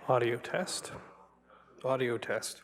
Audio test. Audio test.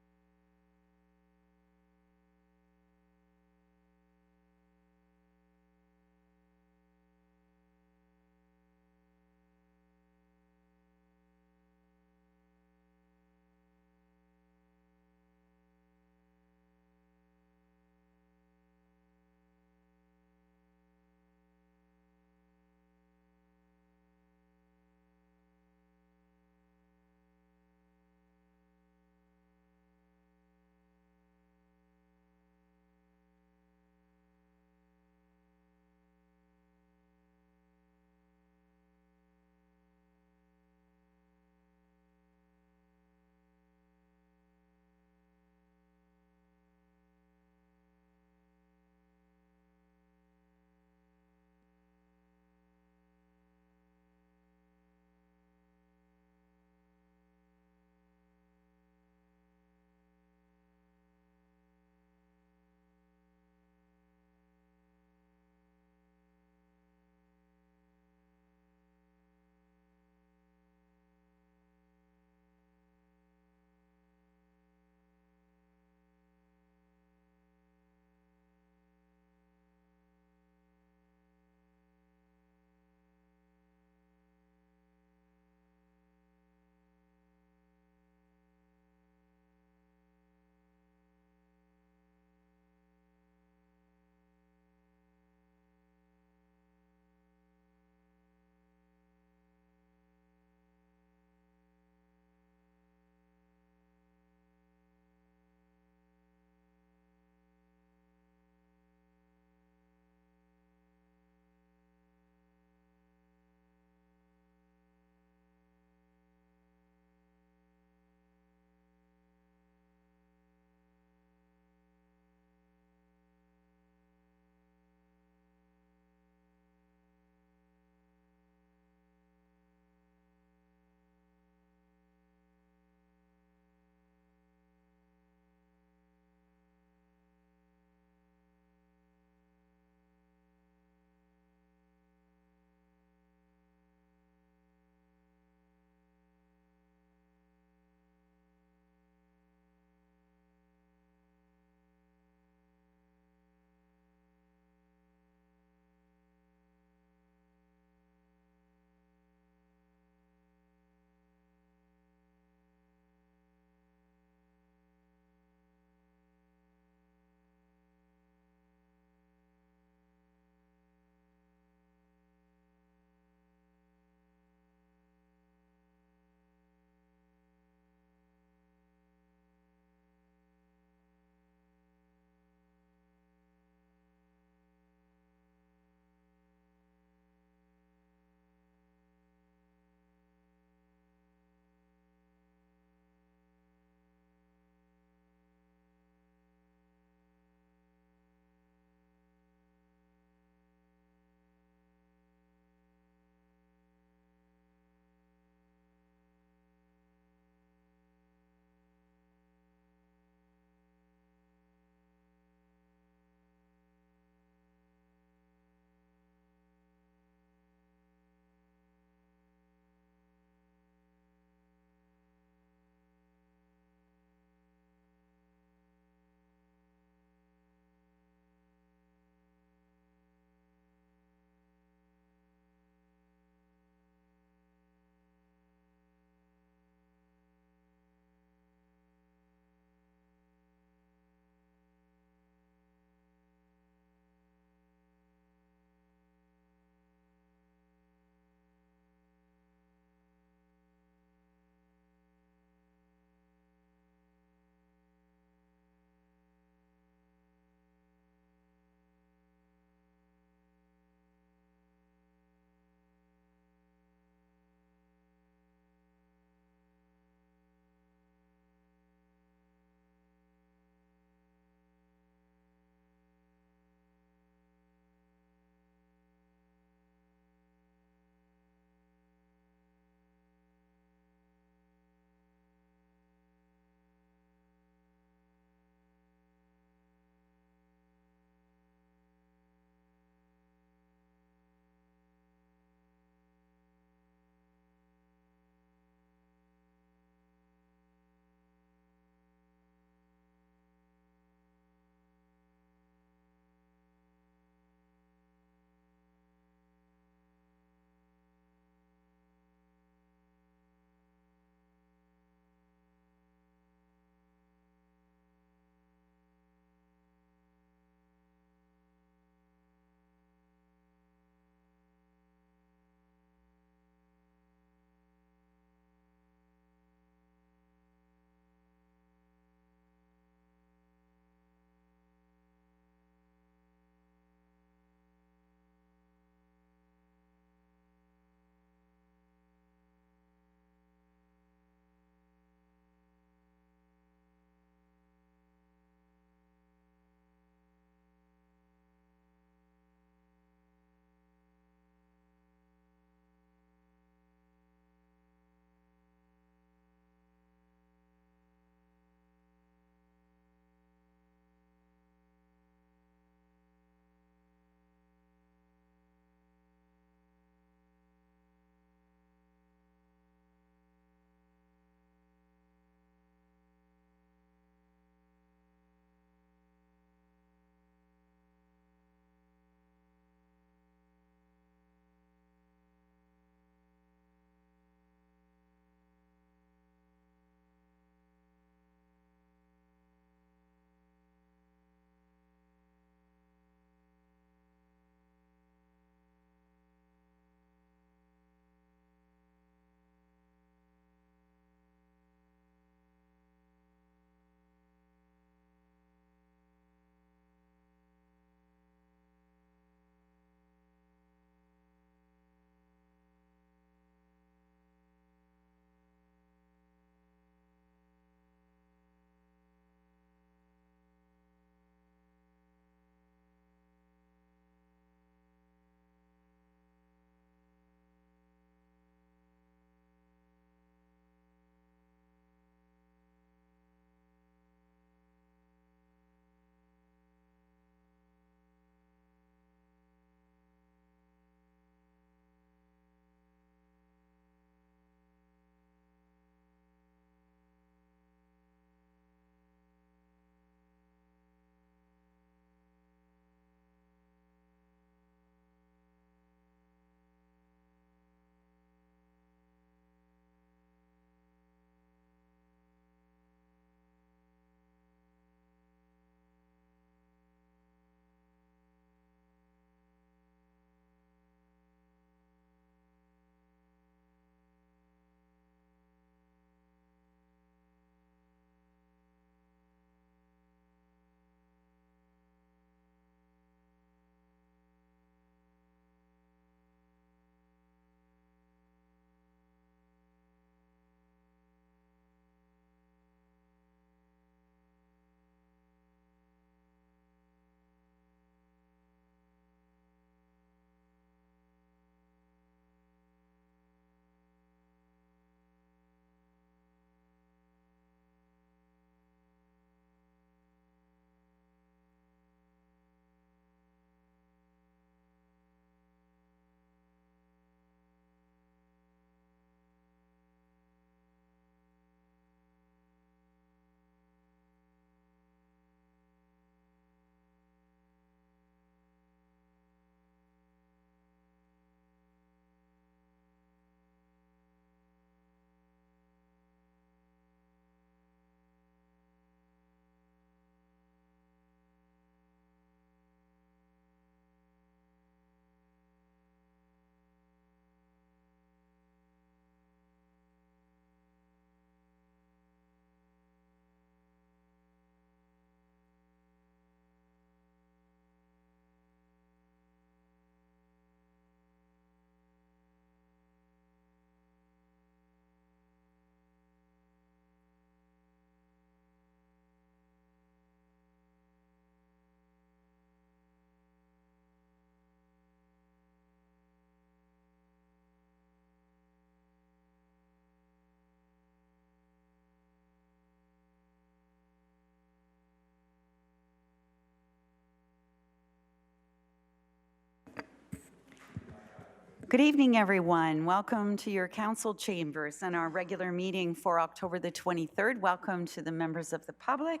Good evening, everyone. Welcome to your council chambers and our regular meeting for October the 23rd. Welcome to the members of the public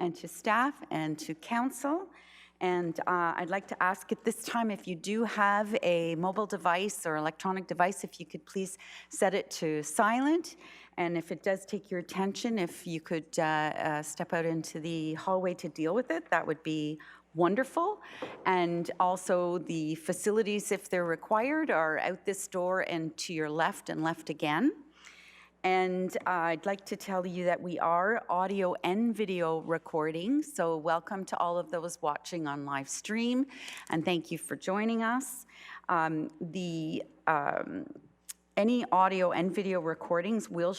and to staff and to council. And I'd like to ask at this time, if you do have a mobile device or electronic device, if you could please set it to silent. And if it does take your attention, if you could step out into the hallway to deal with it, that would be wonderful. And also the facilities, if they're required, are out this door and to your left and left again. And I'd like to tell you that we are audio and video recording, so welcome to all of those watching on live stream, and thank you for joining us. Any audio and video recordings will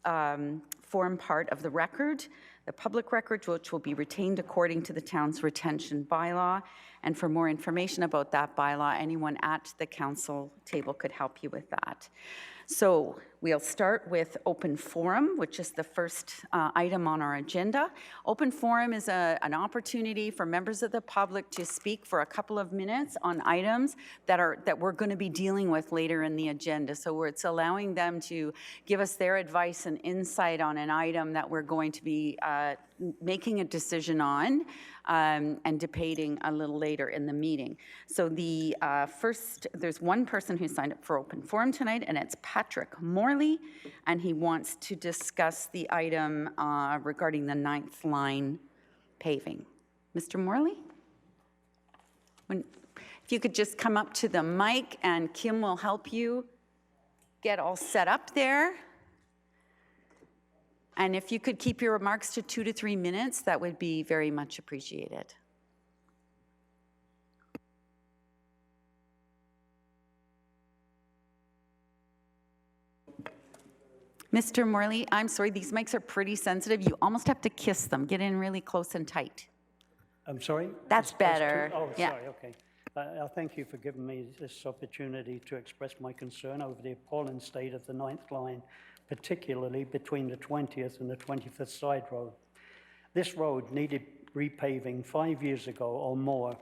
form part of the record, the public record, which will be retained according to the town's retention bylaw. And for more information about that bylaw, anyone at the council table could help you with that. So we'll start with open forum, which is the first item on our agenda. Open forum is an opportunity for members of the public to speak for a couple of minutes on items that we're going to be dealing with later in the agenda. So it's allowing them to give us their advice and insight on an item that we're going to be making a decision on and debating a little later in the meeting. So there's one person who signed up for open forum tonight, and it's Patrick Morley, and he wants to discuss the item regarding the 9th line paving. Mr. Morley? If you could just come up to the mic, and Kim will help you get all set up there. And if you could keep your remarks to 2 to 3 minutes, that would be very much appreciated. Mr. Morley, I'm sorry, these mics are pretty sensitive. You almost have to kiss them. Get in really close and tight. I'm sorry? That's better. Oh, yeah. Sorry, okay. Thank you for giving me this opportunity to express my concern over the appalling state of the 9th line, particularly between the 20th and the 25th side road. This road needed repaving 5 years ago or more.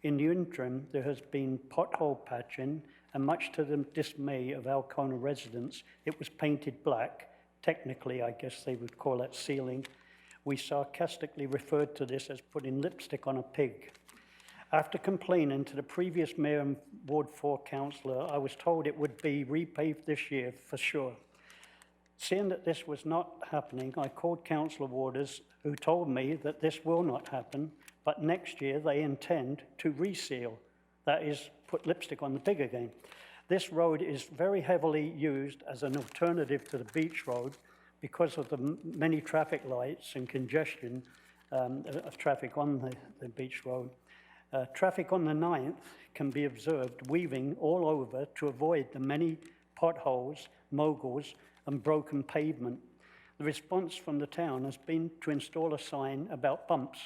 In the interim, there has been pothole patching, and much to the dismay of Alcona residents, it was painted black. Technically, I guess they would call it sealing. We sarcastically referred to this as putting lipstick on a pig. After complaining to the previous mayor and Ward 4 councillor, I was told it would be repaved this year for sure. Seeing that this was not happening, I called Councillor Waters, who told me that this will not happen, but next year they intend to reseal, that is, put lipstick on the pig again. This road is very heavily used as an alternative to the beach road because of the many traffic lights and congestion of traffic on the beach road. Traffic on the 9th can be observed weaving all over to avoid the many potholes, moguls, and broken pavement. The response from the town has been to install a sign about bumps.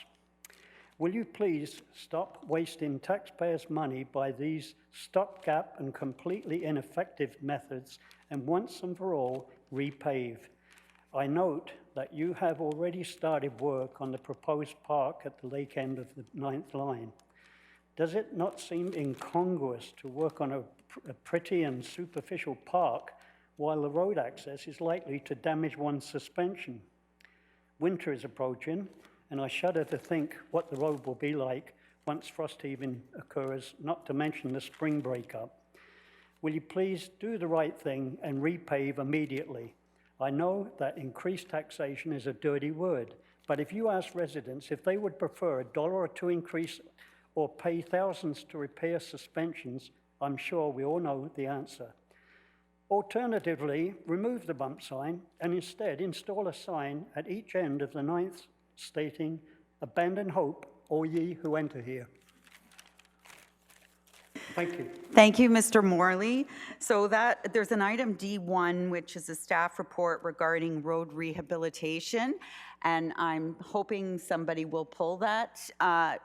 Will you please stop wasting taxpayers' money by these stopgap and completely ineffective methods and once and for all repave? I note that you have already started work on the proposed park at the lake end of the 9th line. Does it not seem incongruous to work on a pretty and superficial park while the road access is likely to damage one's suspension? Winter is approaching, and I shudder to think what the road will be like once frost heaving occurs, not to mention the spring breakup. Will you please do the right thing and repave immediately? I know that increased taxation is a dirty word, but if you ask residents if they would prefer $1 or $2 increase or pay thousands to repair suspensions, I'm sure we all know the answer. Alternatively, remove the bump sign and instead install a sign at each end of the 9th stating, "Abandon hope, all ye who enter here." Thank you. Thank you, Mr. Morley. So there's an item D1, which is a staff report regarding road rehabilitation, and I'm hoping somebody will pull that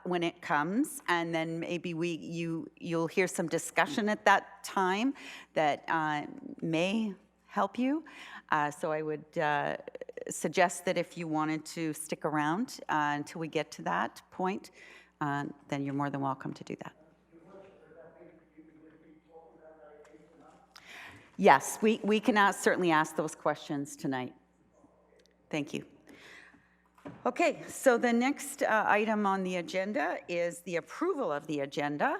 when it comes, and then maybe you'll hear some discussion at that time that may help you. So I would suggest that if you wanted to stick around until we get to that point, then you're more than welcome to do that. Yes, we can certainly ask those questions tonight. Thank you. Okay, so the next item on the agenda is the approval of the agenda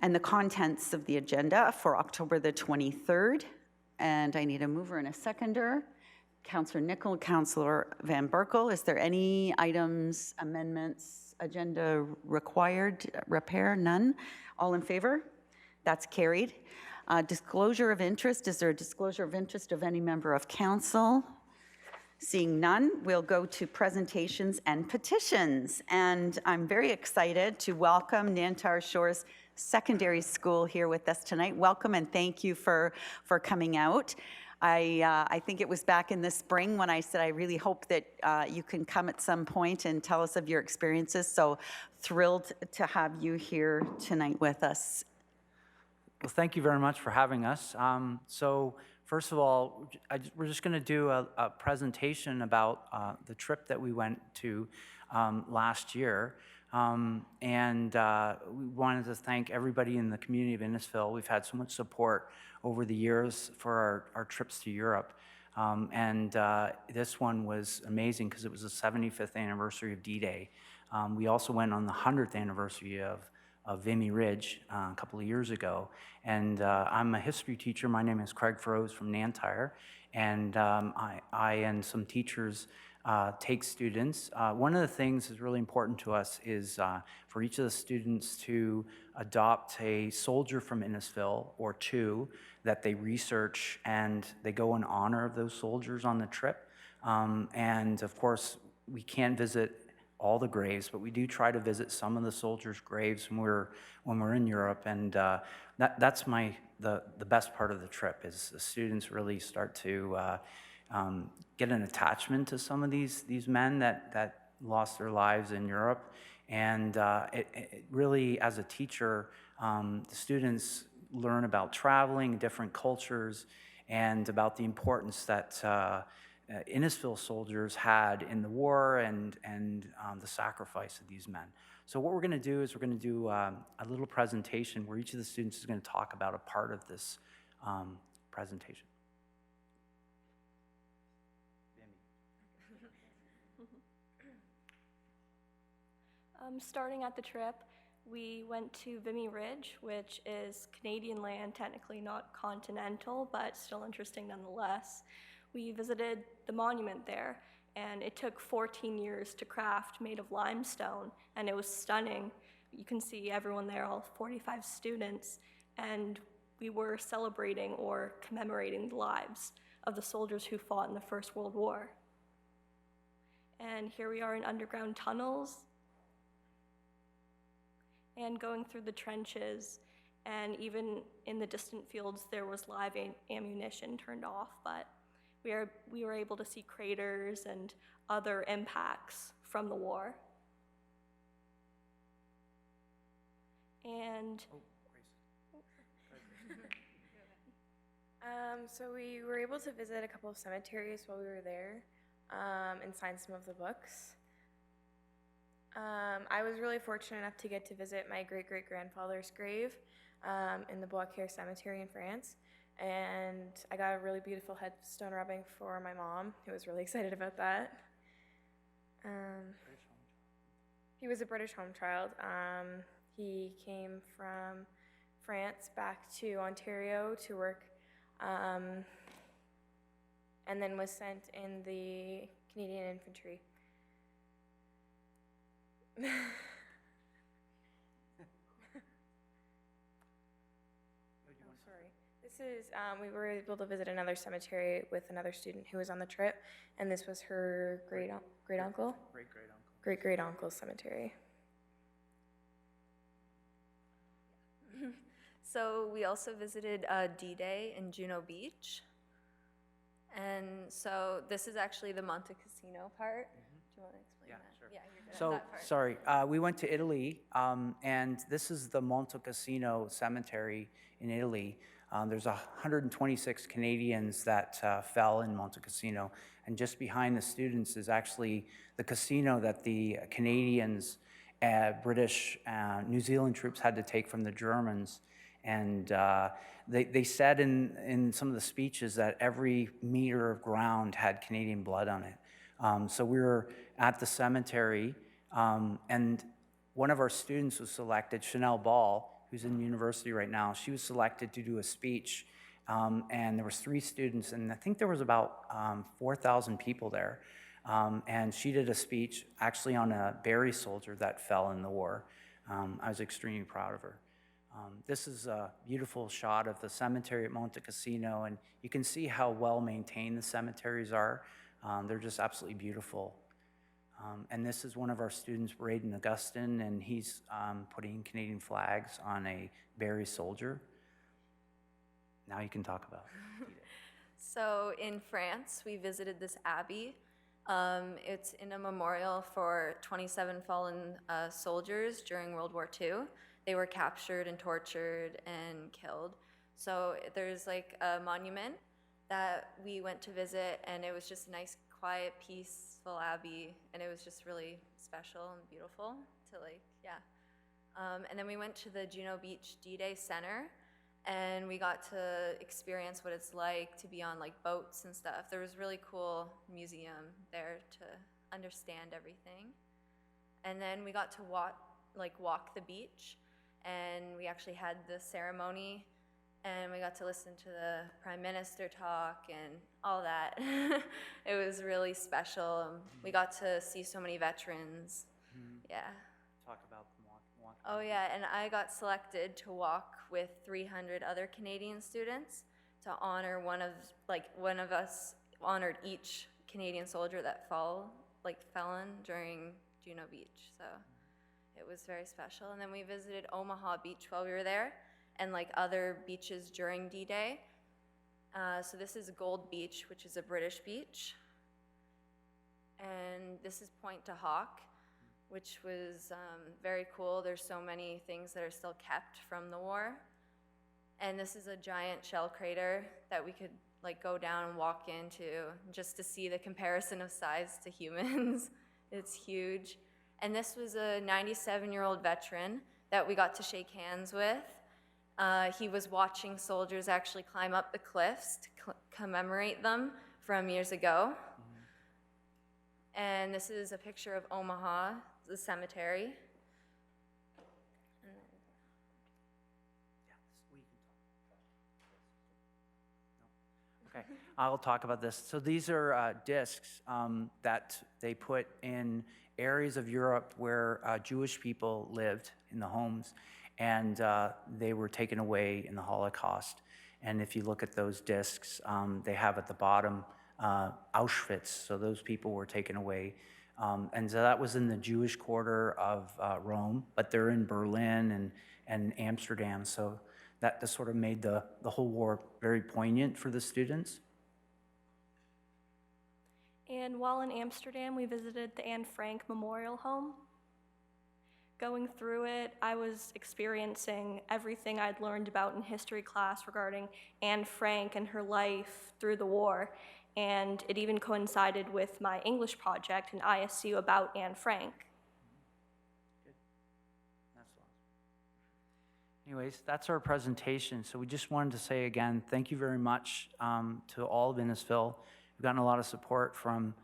and the contents of the agenda for October the 23rd. And I need a mover and a seconder. Councillor Nicol, Councillor Van Berkel, is there any items, amendments, agenda required, repair? None? All in favor? That's carried. Disclosure of interest, is there a disclosure of interest of any member of council? Seeing none, we'll go to presentations and petitions. And I'm very excited to welcome Nantar Shores Secondary School here with us tonight. Welcome and thank you for coming out. I think it was back in the spring when I said I really hope that you can come at some point and tell us of your experiences. So thrilled to have you here tonight with us. Well, thank you very much for having us. So first of all, we're just going to do a presentation about the trip that we went to last year. We wanted to thank everybody in the community of Innisfil. We've had so much support over the years for our trips to Europe. This one was amazing because it was the 75th anniversary of D-Day. We also went on the 100th anniversary of Vimy Ridge a couple of years ago. I'm a history teacher. My name is Craig Froese from Nantyre. I and some teachers take students. One of the things that's really important to us is for each of the students to adopt a soldier from Innisfil or two that they research, and they go in honor of those soldiers on the trip. Of course, we can't visit all the graves, but we do try to visit some of the soldiers' graves when we're in Europe, and that's the best part of the trip is the students really start to get an attachment to some of these men that lost their lives in Europe, and it really, as a teacher, the students learn about traveling, different cultures, and about the importance that Innisfil soldiers had in the war and the sacrifice of these men. So what we're going to do is we're going to do a little presentation where each of the students is going to talk about a part of this presentation. Starting at the trip, we went to Vimy Ridge, which is Canadian land, technically not continental, but still interesting nonetheless. We visited the monument there, and it took 14 years to craft, made of limestone, and it was stunning. You can see everyone there, all 45 students, and we were celebrating or commemorating the lives of the soldiers who fought in the First World War. And here we are in underground tunnels, and going through the trenches, and even in the distant fields there was live ammunition turned off, but we were able to see craters and other impacts from the war. And so we were able to visit a couple of cemeteries while we were there and sign some of the books. I was really fortunate enough to get to visit my great-great-grandfather's grave in the Bois-Caire Cemetery in France. And I got a really beautiful headstone rubbing for my mom, who was really excited about that. He was a British home child. He came from France back to Ontario to work, and then was sent in the Canadian Infantry. This is, we were able to visit another cemetery with another student who was on the trip, and this was her great-uncle? Great-great-uncle's cemetery. So we also visited D-Day in Juno Beach. And so this is actually the Monte Cassino part. Do you want to explain that? Sure. Yeah, you're good at So, that part. sorry, we went to Italy, and this is the Monte Cassino Cemetery in Italy. There's 126 Canadians that fell in Monte Cassino, and just behind the students is actually the casino that the Canadians, British, New Zealand troops had to take from the Germans. And they said in some of the speeches that every meter of ground had Canadian blood on it. So we were at the cemetery, and one of our students was selected, Chanel Ball, who's in university right now. She was selected to do a speech, and there was 3 students, and I think there was about 4,000 people there. And she did a speech actually on a Barry soldier that fell in the war. I was extremely proud of her. This is a beautiful shot of the cemetery at Monte Cassino, and you can see how well maintained the cemeteries are. They're just absolutely beautiful. And this is one of our students, Braden Augustin, and he's putting Canadian flags on a Barry soldier. Now you can talk about it. So in France, we visited this abbey. It's in a memorial for 27 fallen soldiers during World War II. They were captured and tortured and killed. So there's like a monument that we went to visit, and it was just a nice, quiet, peaceful abbey, and it was just really special and beautiful to and then we went to the Juno Beach D-Day Center, and we got to experience what it's like to be on like boats and stuff. There was a really cool museum there to understand everything. And then we got to walk the beach, and we actually had the ceremony, and we got to listen to the Prime Minister talk and all that. It was really special. We got to see so many veterans. Yeah. Talk about the walk. Oh yeah, and I got selected to walk with 300 other Canadian students to honor one of us honored each Canadian soldier that fell in during Juno Beach. So it was very special. And then we visited Omaha Beach while we were there, and like other beaches during D-Day. So this is Gold Beach, which is a British beach. And this is Point de Hawk, which was very cool. There's so many things that are still kept from the war. And this is a giant shell crater that we could like go down and walk into just to see the comparison of size to humans. It's huge. And this was a 97-year-old veteran that we got to shake hands with. He was watching soldiers actually climb up the cliffs to commemorate them from years ago. And this is a picture of Omaha, the cemetery. Okay, I'll talk about this. So these are discs that they put in areas of Europe where Jewish people lived in the homes, and they were taken away in the Holocaust. And if you look at those discs, they have at the bottom Auschwitz, so those people were taken away. And so that was in the Jewish quarter of Rome, but they're in Berlin and Amsterdam, so that sort of made the whole war very poignant for the students. And while in Amsterdam, we visited the Anne Frank Memorial Home. Going through it, I was experiencing everything I'd learned about in history class regarding Anne Frank and her life through the war. And it even coincided with my English project in ISU about Anne Frank. Good. That's awesome. Anyways, that's our presentation. So we just wanted to say again, thank you very much to all of Innisfil. We've gotten a lot of support from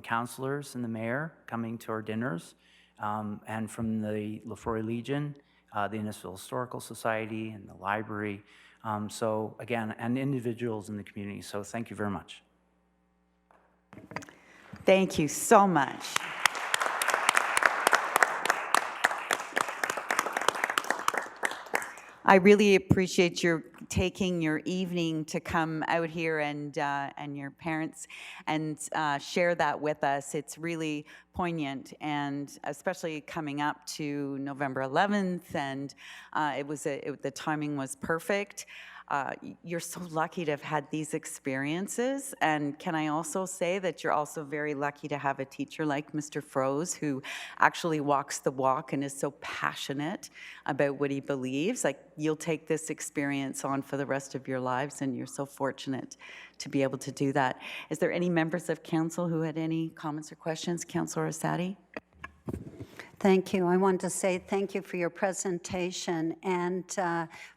counselors and the mayor coming to our dinners, and from the Lefroy Legion, the Innisfil Historical Society, and the library. So again, and individuals in the community. So thank you very much. Thank you so much. I really appreciate your taking your evening to come out here and your parents and share that with us. It's really poignant, and especially coming up to November 11th, and the timing was perfect. You're so lucky to have had these experiences, and can I also say that you're also very lucky to have a teacher like Mr. Froese, who actually walks the walk and is so passionate about what he believes. Like, you'll take this experience on for the rest of your lives, and you're so fortunate to be able to do that. Is there any members of council who had any comments or questions? Councillor Asadi? Thank you. I want to say thank you for your presentation and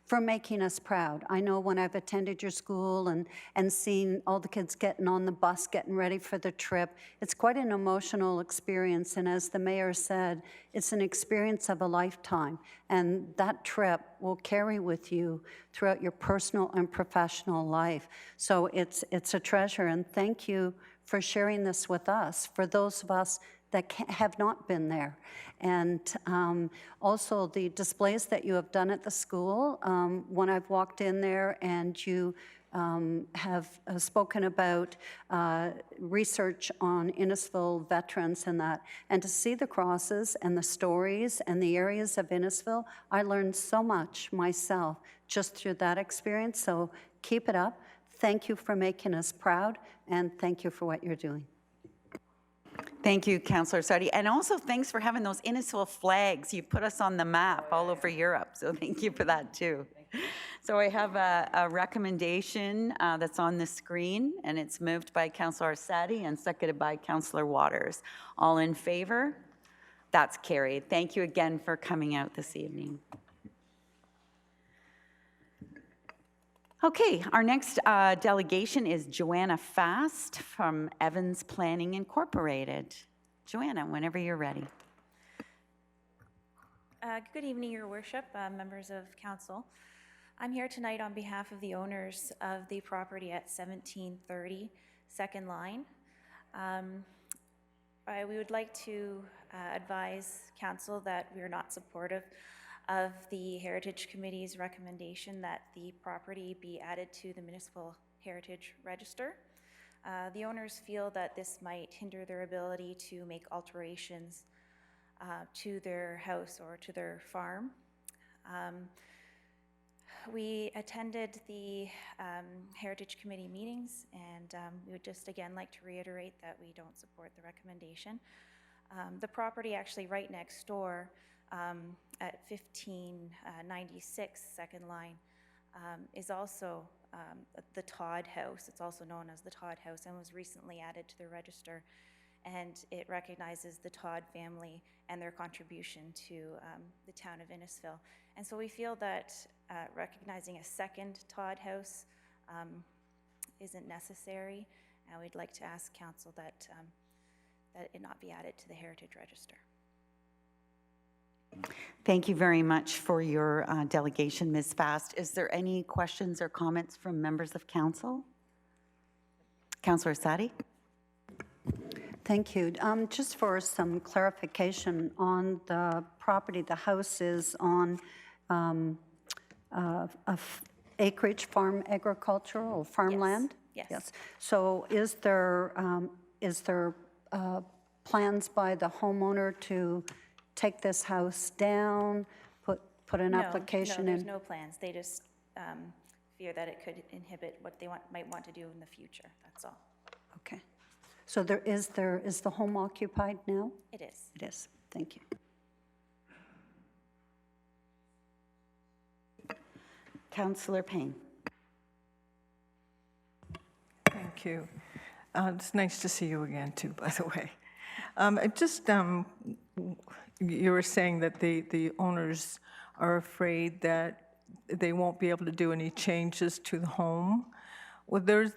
for making us proud. I know when I've attended your school and seen all the kids getting on the bus, getting ready for the trip, it's quite an emotional experience. And as the mayor said, it's an experience of a lifetime. And that trip will carry with you throughout your personal and professional life. So it's a treasure. And thank you for sharing this with us, for those of us that have not been there. And also the displays that you have done at the school, when I've walked in there and you have spoken about research on Innisfil veterans and that, and to see the crosses and the stories and the areas of Innisfil, I learned so much myself just through that experience. So keep it up. Thank you for making us proud, and thank you for what you're doing. Thank you, Councillor Sardi. And also thanks for having those Innisfil flags. You put us on the map all over Europe. So thank you for that too. So I have a recommendation that's on the screen, and it's moved by Councillor Sardi and seconded by Councillor Waters. All in favor? That's carried. Thank you again for coming out this evening. Okay, our next delegation is Joanna Fast from Evans Planning Incorporated. Joanna, whenever you're ready. Good evening, Your Worship, members of council. I'm here tonight on behalf of the owners of the property at 1730 Second Line. We would like to advise council that we are not supportive of the Heritage Committee's recommendation that the property be added to the Municipal Heritage Register. The owners feel that this might hinder their ability to make alterations to their house or to their farm. We attended the Heritage Committee meetings, and we would just again like to reiterate that we don't support the recommendation. The property actually right next door at 1596 Second Line is also the Todd House. It's also known as the Todd House and was recently added to the register, and it recognizes the Todd family and their contribution to the town of Innisfil. And so we feel that recognizing a second Todd House isn't necessary, and we'd like to ask council that that it not be added to the Heritage Register. Thank you very much for your delegation, Ms. Fast. Is there any questions or comments from members of council? Councillor Sadi? Thank you. Just for some clarification on the property, the house is on acreage, farm agricultural, farmland? Yes. Yes. So is there plans by the homeowner to take this house down, put an application No, in? there's no plans. They just fear that it could inhibit what they might want to do in the future, that's all. Okay. So is the home occupied now? It is. It is. Thank you. Councillor Payne. Thank you. It's nice to see you again, too, by the way. You were saying that the owners are afraid that they won't be able to do any changes to the home. Well, there's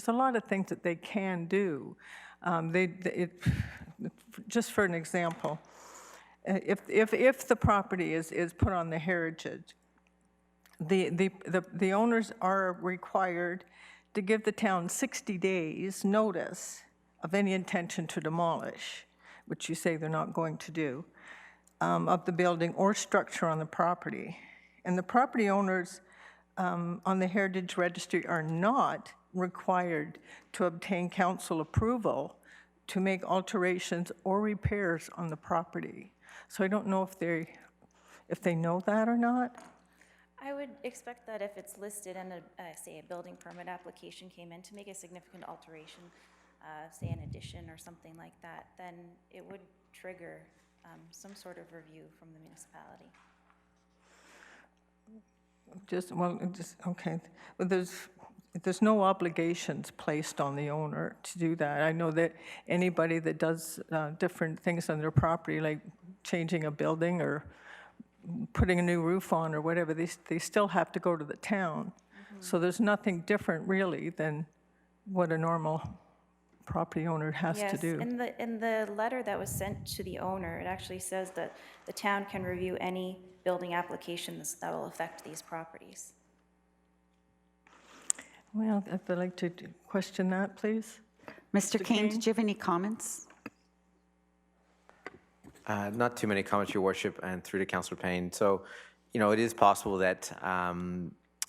a lot of things that they can do. Just for an example, if the property is put on the heritage, the owners are required to give the town 60 days notice of any intention to demolish, which you say they're not going to do, of the building or structure on the property. And the property owners on the Heritage Registry are not required to obtain council approval to make alterations or repairs on the property. So I don't know if they know that or not. I would expect that if it's listed and say a building permit application came in to make a significant alteration, say an addition or something like that, then it would trigger some sort of review from the municipality. Okay. But there's no obligations placed on the owner to do that. I know that anybody that does different things on their property, like changing a building or putting a new roof on or whatever, they still have to go to the town. So there's nothing different really than what a normal property owner has to Yes, do. in the letter that was sent to the owner, it actually says that the town can review any building applications that will affect these properties. Well, I'd like to question that, please. Mr. Kane, did you have any comments? Not too many comments, Your Worship, and through to Councillor Payne. So, you know, it is possible that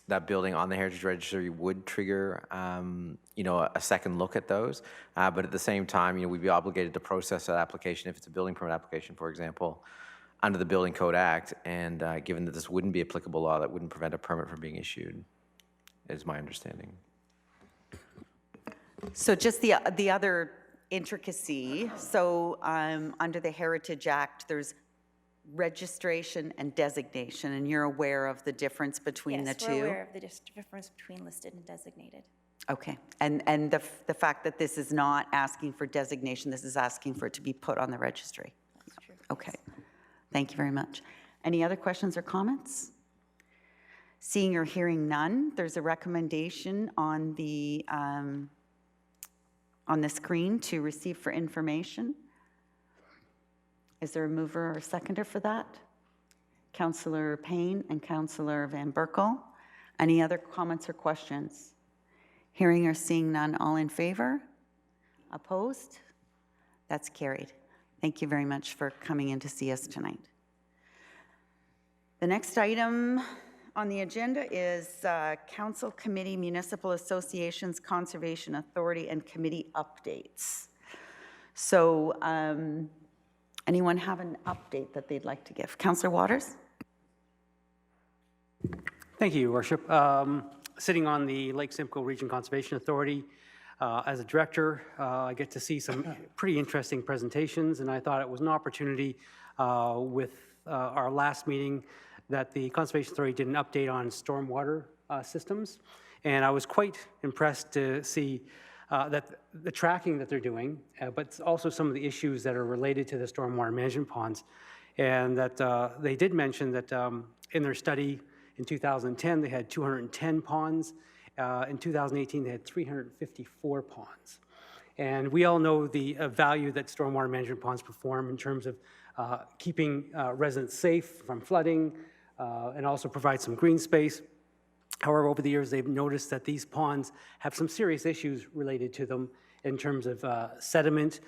that building on the Heritage Registry would trigger, you know, a second look at those. But at the same time, you know, we'd be obligated to process that application if it's a building permit application, for example, under the Building Code Act. And given that this wouldn't be applicable law, that wouldn't prevent a permit from being issued, is my understanding. So just the other intricacy, so under the Heritage Act, there's registration and designation, and you're aware of the difference between the two? Yes, we're aware of the difference between listed and designated. Okay, and the fact that this is not asking for designation, this is asking for it to be put on the registry? That's true. Okay, thank you very much. Any other questions or comments? Seeing or hearing none, there's a recommendation on the screen to receive for information. Is there a mover or a seconder for that? Councillor Payne and Councillor Van Berkel. Any other comments or questions? Hearing or seeing none, all in favor? Opposed? That's carried. Thank you very much for coming in to see us tonight. The next item on the agenda is Council, Committee, Municipal Associations, Conservation Authority, and Committee updates. So anyone have an update that they'd like to give? Councillor Waters? Thank you, Your Worship. Sitting on the Lake Simcoe Region Conservation Authority, as a director, I get to see some pretty interesting presentations, and I thought it was an opportunity with our last meeting that the Conservation Authority did an update on stormwater systems. And I was quite impressed to see that the tracking that they're doing, but also some of the issues that are related to the stormwater management ponds. And that they did mention that in their study in 2010, they had 210 ponds. In 2018, they had 354 ponds. And we all know the value that stormwater management ponds perform in terms of keeping residents safe from flooding, and also provide some green space. However, over the years, they've noticed that these ponds have some serious issues related to them in terms of sediment,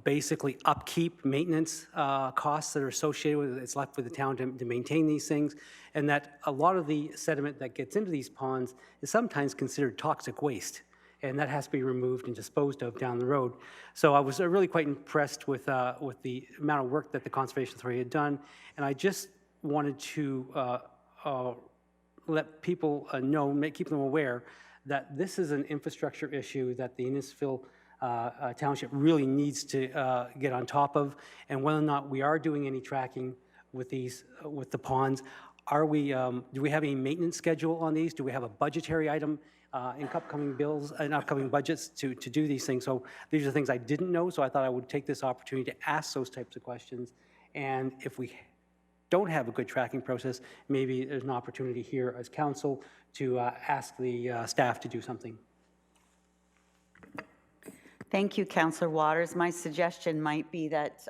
basically upkeep, maintenance costs that are associated with it. It's left with the town to maintain these things, and that a lot of the sediment that gets into these ponds is sometimes considered toxic waste, and that has to be removed and disposed of down the road. So I was really quite impressed with the amount of work that the Conservation Authority had done, and I just wanted to let people know, keep them aware that this is an infrastructure issue that the Innisfil Township really needs to get on top of, and whether or not we are doing any tracking with the ponds. Do we have any maintenance schedule on these? Do we have a budgetary item in upcoming bills and upcoming budgets to do these things? So these are things I didn't know, so I thought I would take this opportunity to ask those types of questions. And if we don't have a good tracking process, maybe there's an opportunity here as council to ask the staff to do something. Thank you, Councillor Waters. My suggestion might be that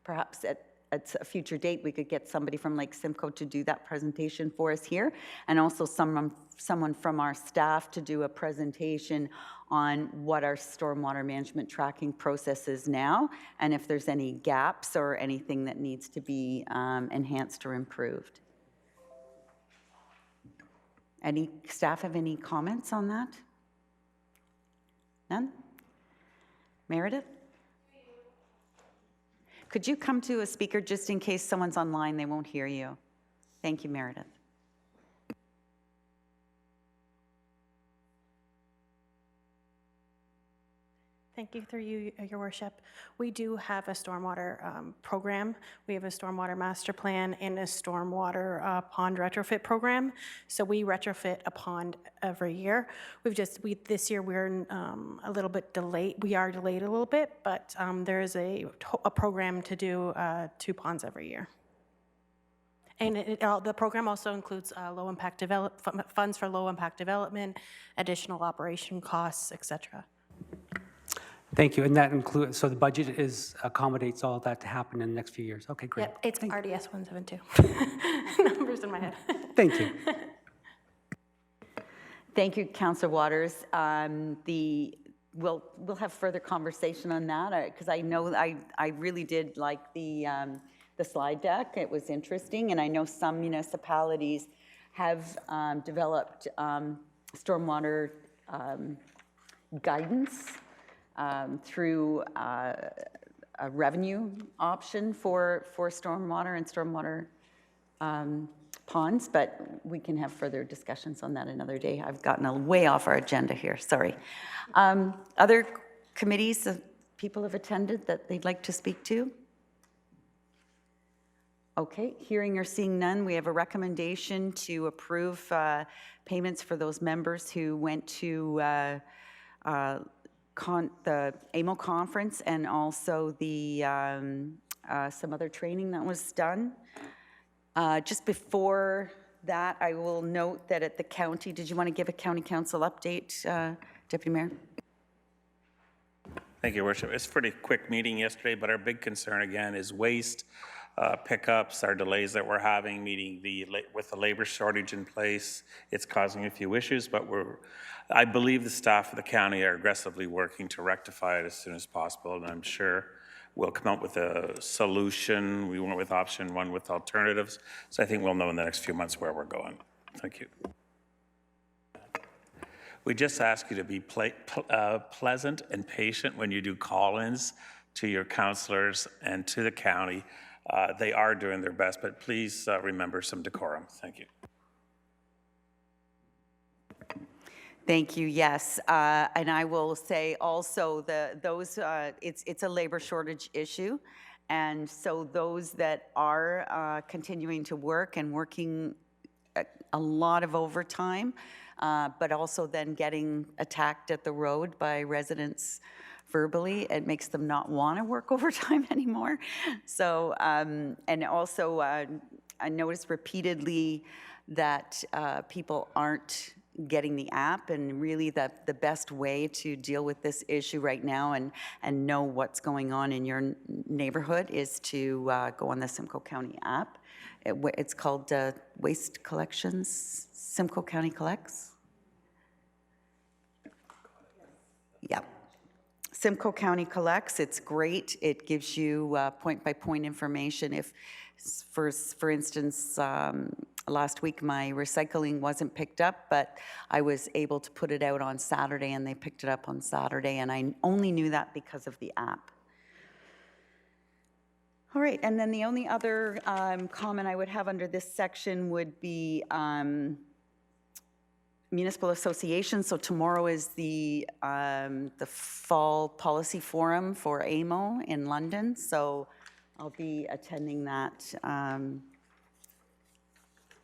perhaps at a future date, we could get somebody from Lake Simcoe to do that presentation for us here, and also someone from our staff to do a presentation on what our stormwater management tracking process is now, and if there's any gaps or anything that needs to be enhanced or improved. Any staff have any comments on that? None? Meredith? Could you come to a speaker just in case someone's online, they won't hear you? Thank you, Meredith. Thank you, through you, Your Worship. We do have a stormwater program. We have a stormwater master plan and a stormwater pond retrofit program. So we retrofit a pond every year. This year we're a little bit delayed. We are delayed a little bit, but there is a program to do 2 ponds every year. And the program also includes funds for low-impact development, additional operation costs, et cetera. Thank you, and that includes, so the budget accommodates all of that to happen in the next few years. Okay, great. Yep, it's RDS 172. Numbers in my head. Thank you. Thank you, Councillor Waters. We'll have further conversation on that, because I know I really did like the slide deck. It was interesting, and I know some municipalities have developed stormwater guidance through a revenue option for stormwater and stormwater ponds, but we can have further discussions on that another day. I've gotten way off our agenda here, sorry. Other committees that people have attended that they'd like to speak to? Okay, hearing or seeing none, we have a recommendation to approve payments for those members who went to the AMO conference and also the some other training that was done. Just before that, I will note that at the county, did you want to give a county council update, Deputy Mayor? Thank you, Worship. It's a pretty quick meeting yesterday, but our big concern again is waste pickups, our delays that we're having, with the labor shortage in place. It's causing a few issues, but I believe the staff of the county are aggressively working to rectify it as soon as possible, and I'm sure we'll come up with a solution. We went with option 1 with alternatives, so I think we'll know in the next few months where we're going. Thank you. We just ask you to be pleasant and patient when you do call-ins to your councillors and to the county. They are doing their best, but please remember some decorum. Thank you. Thank you, yes. And I will say also, it's a labor shortage issue. And so those that are continuing to work and working a lot of overtime, but also then getting attacked at the road by residents verbally, it makes them not want to work overtime anymore. So, and also I noticed repeatedly that people aren't getting the app, and really the best way to deal with this issue right now and know what's going on in your neighborhood is to go on the Simcoe County app. It's called Waste Collections, Simcoe County Collects. Yeah. Simcoe County Collects, it's great. It gives you point-by-point information. If, for instance, last week my recycling wasn't picked up, but I was able to put it out on Saturday, and they picked it up on Saturday, and I only knew that because of the app. All right, and then the only other comment I would have under this section would be municipal association. So tomorrow is the fall policy forum for AMO in London. So I'll be attending that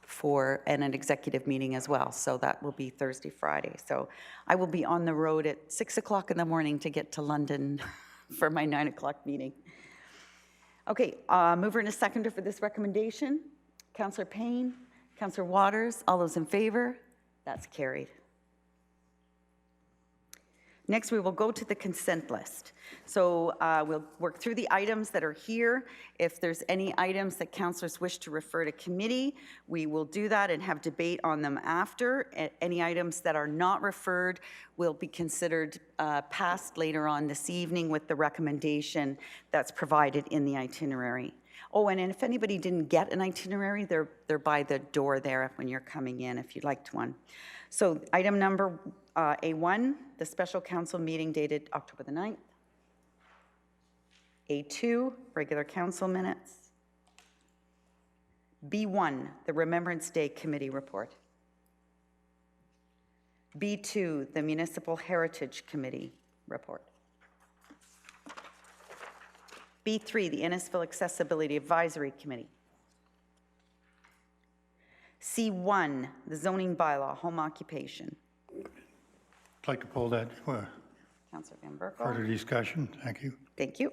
for an executive meeting as well. So that will be Thursday, Friday. So I will be on the road at 6 o'clock in the morning to get to London for my 9 o'clock meeting. Okay, mover and a seconder for this recommendation. Councillor Payne, Councillor Waters, all those in favor? That's carried. Next, we will go to the consent list. So we'll work through the items that are here. If there's any items that councillors wish to refer to committee, we will do that and have debate on them after. Any items that are not referred will be considered passed later on this evening with the recommendation that's provided in the itinerary. Oh, and if anybody didn't get an itinerary, they're by the door there when you're coming in if you'd like one. So item number A1, the special council meeting dated October the 9th. A2, regular council minutes. B1, the Remembrance Day Committee report. B2, the Municipal Heritage Committee report. B3, the Innisfil Accessibility Advisory Committee. C1, the zoning bylaw, home occupation. I'd like to pull that for Councillor Van Berkel. further discussion. Thank you. Thank you.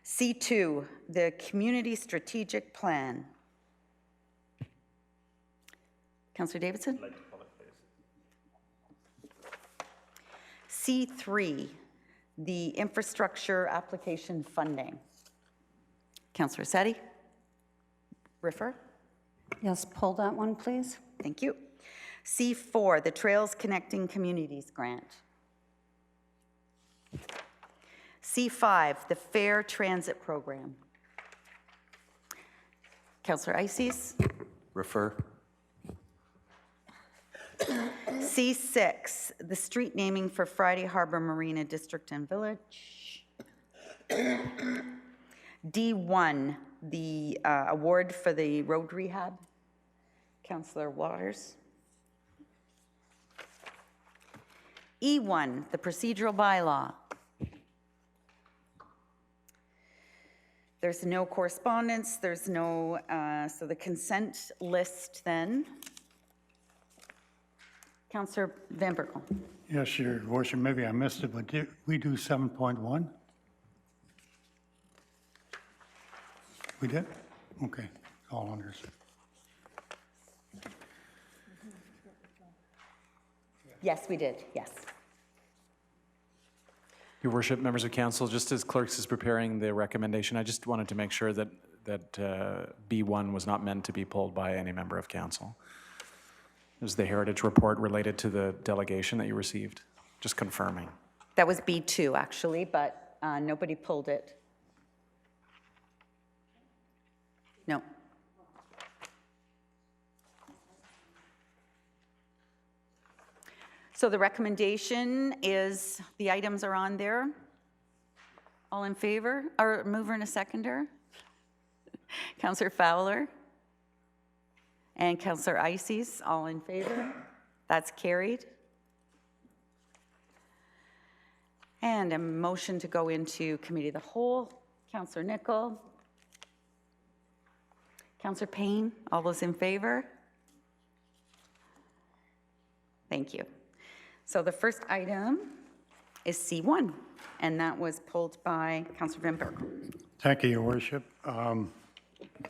C2, the community strategic plan. Councillor Davidson? C3, the infrastructure application funding. Councillor Setti? Refer? Yes, pull that one, please. Thank you. C4, the Trails Connecting Communities grant. C5, the Fair Transit Program. Councillor Ices? Refer. C6, the street naming for Friday Harbor Marina District and Village. D1, the award for the road rehab. Councillor Waters. E1, the procedural bylaw. There's no correspondence, there's no, so the consent list then. Councillor Van Berkel. Yes, Your Worship, maybe I missed it, but did we do 7.1? We did? Okay, all unders. Yes, we did, yes. Your Worship, members of council, just as clerks is preparing the recommendation, I just wanted to make sure that B1 was not meant to be pulled by any member of council. It was the heritage report related to the delegation that you received, just confirming. That was B2 actually, but nobody pulled it. No. So the recommendation is, the items are on there. All in favor? Or mover and a seconder? Councillor Fowler? And Councillor Ices, all in favor? That's carried. And a motion to go into committee of the whole. Councillor Nicol? Councillor Payne, all those in favor? Thank you. So the first item is C1, and that was pulled by Councillor Van Berkel. Thank you, Your Worship.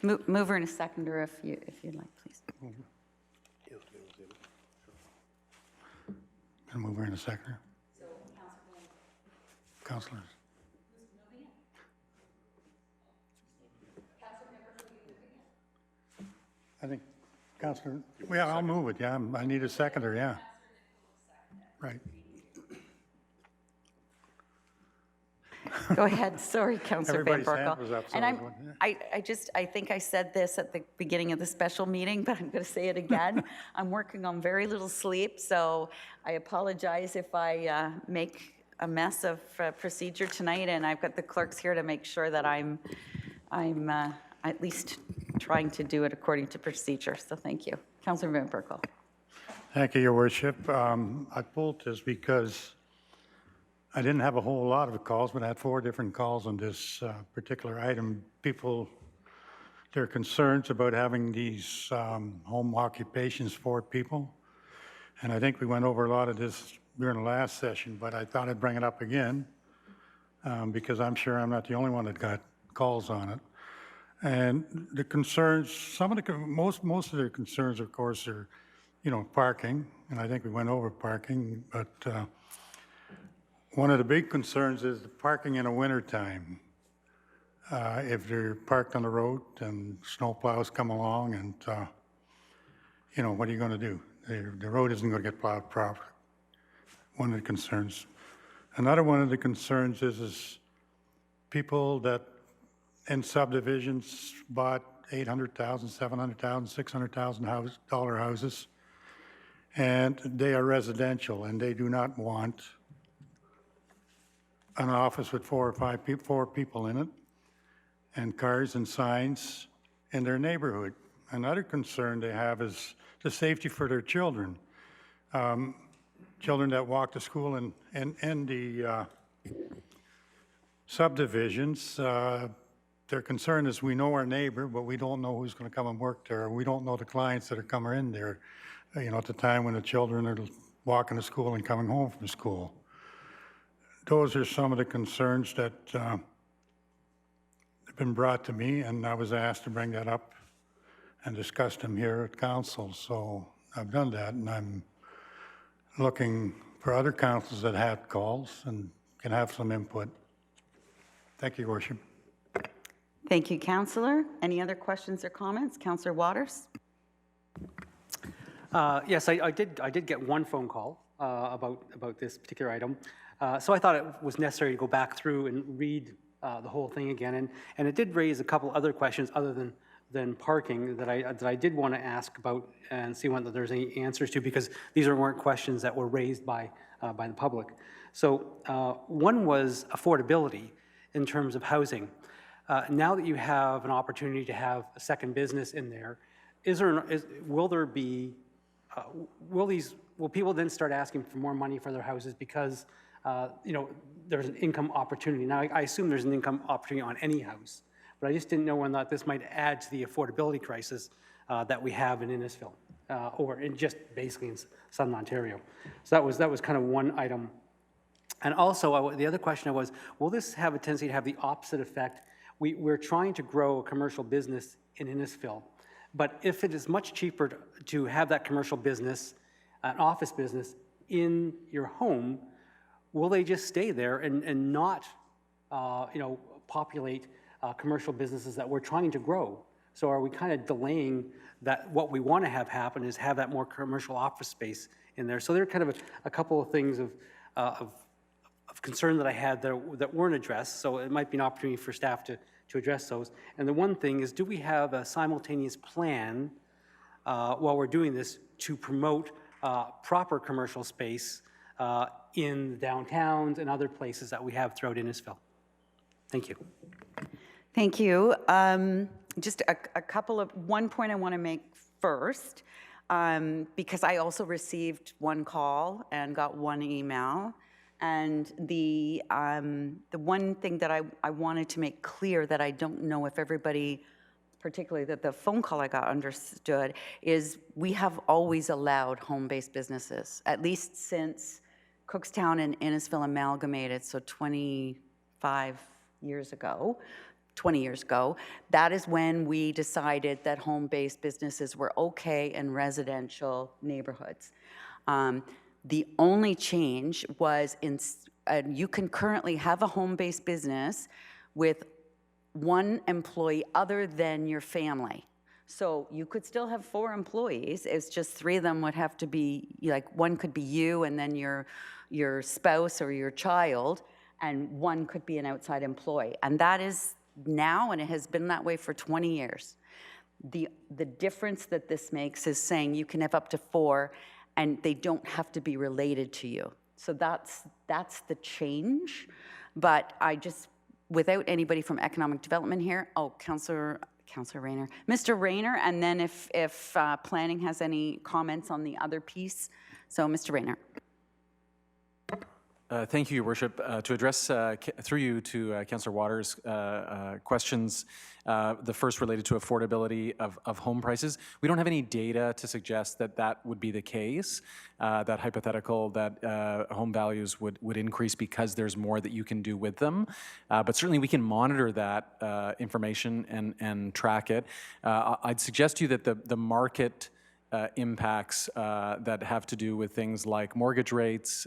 Mover and a seconder if you'd like, please. And mover and a seconder. Councillors. I think, Councillor, yeah, I'll move it, yeah. I need a seconder, yeah. Right. Go ahead, sorry, Councillor Van Everybody's hand Berkel. was up, so And I was wondering. I think I said this at the beginning of the special meeting, but I'm going to say it again. I'm working on very little sleep, so I apologize if I make a mess of procedure tonight, and I've got the clerks here to make sure that I'm at least trying to do it according to procedure, so thank you. Councillor Van Berkel. Thank you, Your Worship. I pulled this because I didn't have a whole lot of calls, but I had 4 different calls on this particular item. People, their concerns about having these home occupations for people. And I think we went over a lot of this during the last session, but I thought I'd bring it up again because I'm sure I'm not the only one that got calls on it. And the concerns, most of their concerns, of course, are, parking, and I think we went over parking, but one of the big concerns is the parking in the wintertime. If they're parked on the road and snow plows come along and, what are you going to do? The road isn't going to get plowed properly. One of the concerns. Another one of the concerns is people that in subdivisions bought $800,000, $700,000, $600,000 dollar houses, and they are residential, and they do not want an office with 4 or 5 people, 4 people in it, and cars and signs in their neighborhood. Another concern they have is the safety for their children. Children that walk to school in the subdivisions. Their concern is we know our neighbor, but we don't know who's going to come and work there. We don't know the clients that are coming in there, at the time when the children are walking to school and coming home from school. Those are some of the concerns that have been brought to me, and I was asked to bring that up and discuss them here at council. So I've done that, and I'm looking for other councils that had calls and can have some input. Thank you, Your Worship. Thank you, Councillor. Any other questions or comments? Councillor Waters? Yes, I did get one phone call about this particular item. So I thought it was necessary to go back through and read the whole thing again. And it did raise a couple other questions other than parking that I did want to ask about and see whether there's any answers to, because these weren't questions that were raised by the public. So one was affordability in terms of housing. Now that you have an opportunity to have a second business in there, will people then start asking for more money for their houses because there's an income opportunity? Now, I assume there's an income opportunity on any house, but I just didn't know whether or not this might add to the affordability crisis that we have in Innisfil, or in just basically in Southern Ontario. So that was kind of one item. And also, the other question was, will this have a tendency to have the opposite effect? We're trying to grow a commercial business in Innisfil, but if it is much cheaper to have that commercial business, an office business, in your home, will they just stay there and not, populate commercial businesses that we're trying to grow? So are we kind of delaying that? What we want to have happen is have that more commercial office space in there. So there are kind of a couple of things of concern that I had that weren't addressed. So it might be an opportunity for staff to address those. And the one thing is, do we have a simultaneous plan while we're doing this to promote proper commercial space in the downtowns and other places that we have throughout Innisfil? Thank you. Thank you. Just one point I want to make first, because I also received one call and got one email. And the one thing that I wanted to make clear that I don't know if everybody, particularly that the phone call I got, understood, is we have always allowed home-based businesses, at least since Cookstown and Innisfil amalgamated, so 20 years ago. That is when we decided that home-based businesses were okay in residential neighborhoods. The only change was you can currently have a home-based business with one employee other than your family. So you could still have 4 employees. It's just 3 of them would have to be, like, one could be you and then your spouse or your child, and one could be an outside employee. And that is now, and it has been that way for 20 years. The difference that this makes is saying you can have up to 4, and they don't have to be related to you. So that's the change. But I just, without anybody from economic development here, Councillor Rayner, Mr. Rayner, and then if planning has any comments on the other piece. So Mr. Rayner. Thank you, Your Worship. To address, through you, to Councillor Waters' questions, the first related to affordability of home prices. We don't have any data to suggest that would be the case, that hypothetical that home values would increase because there's more that you can do with them. But certainly we can monitor that information and track it. I'd suggest to you that the market impacts that have to do with things like mortgage rates,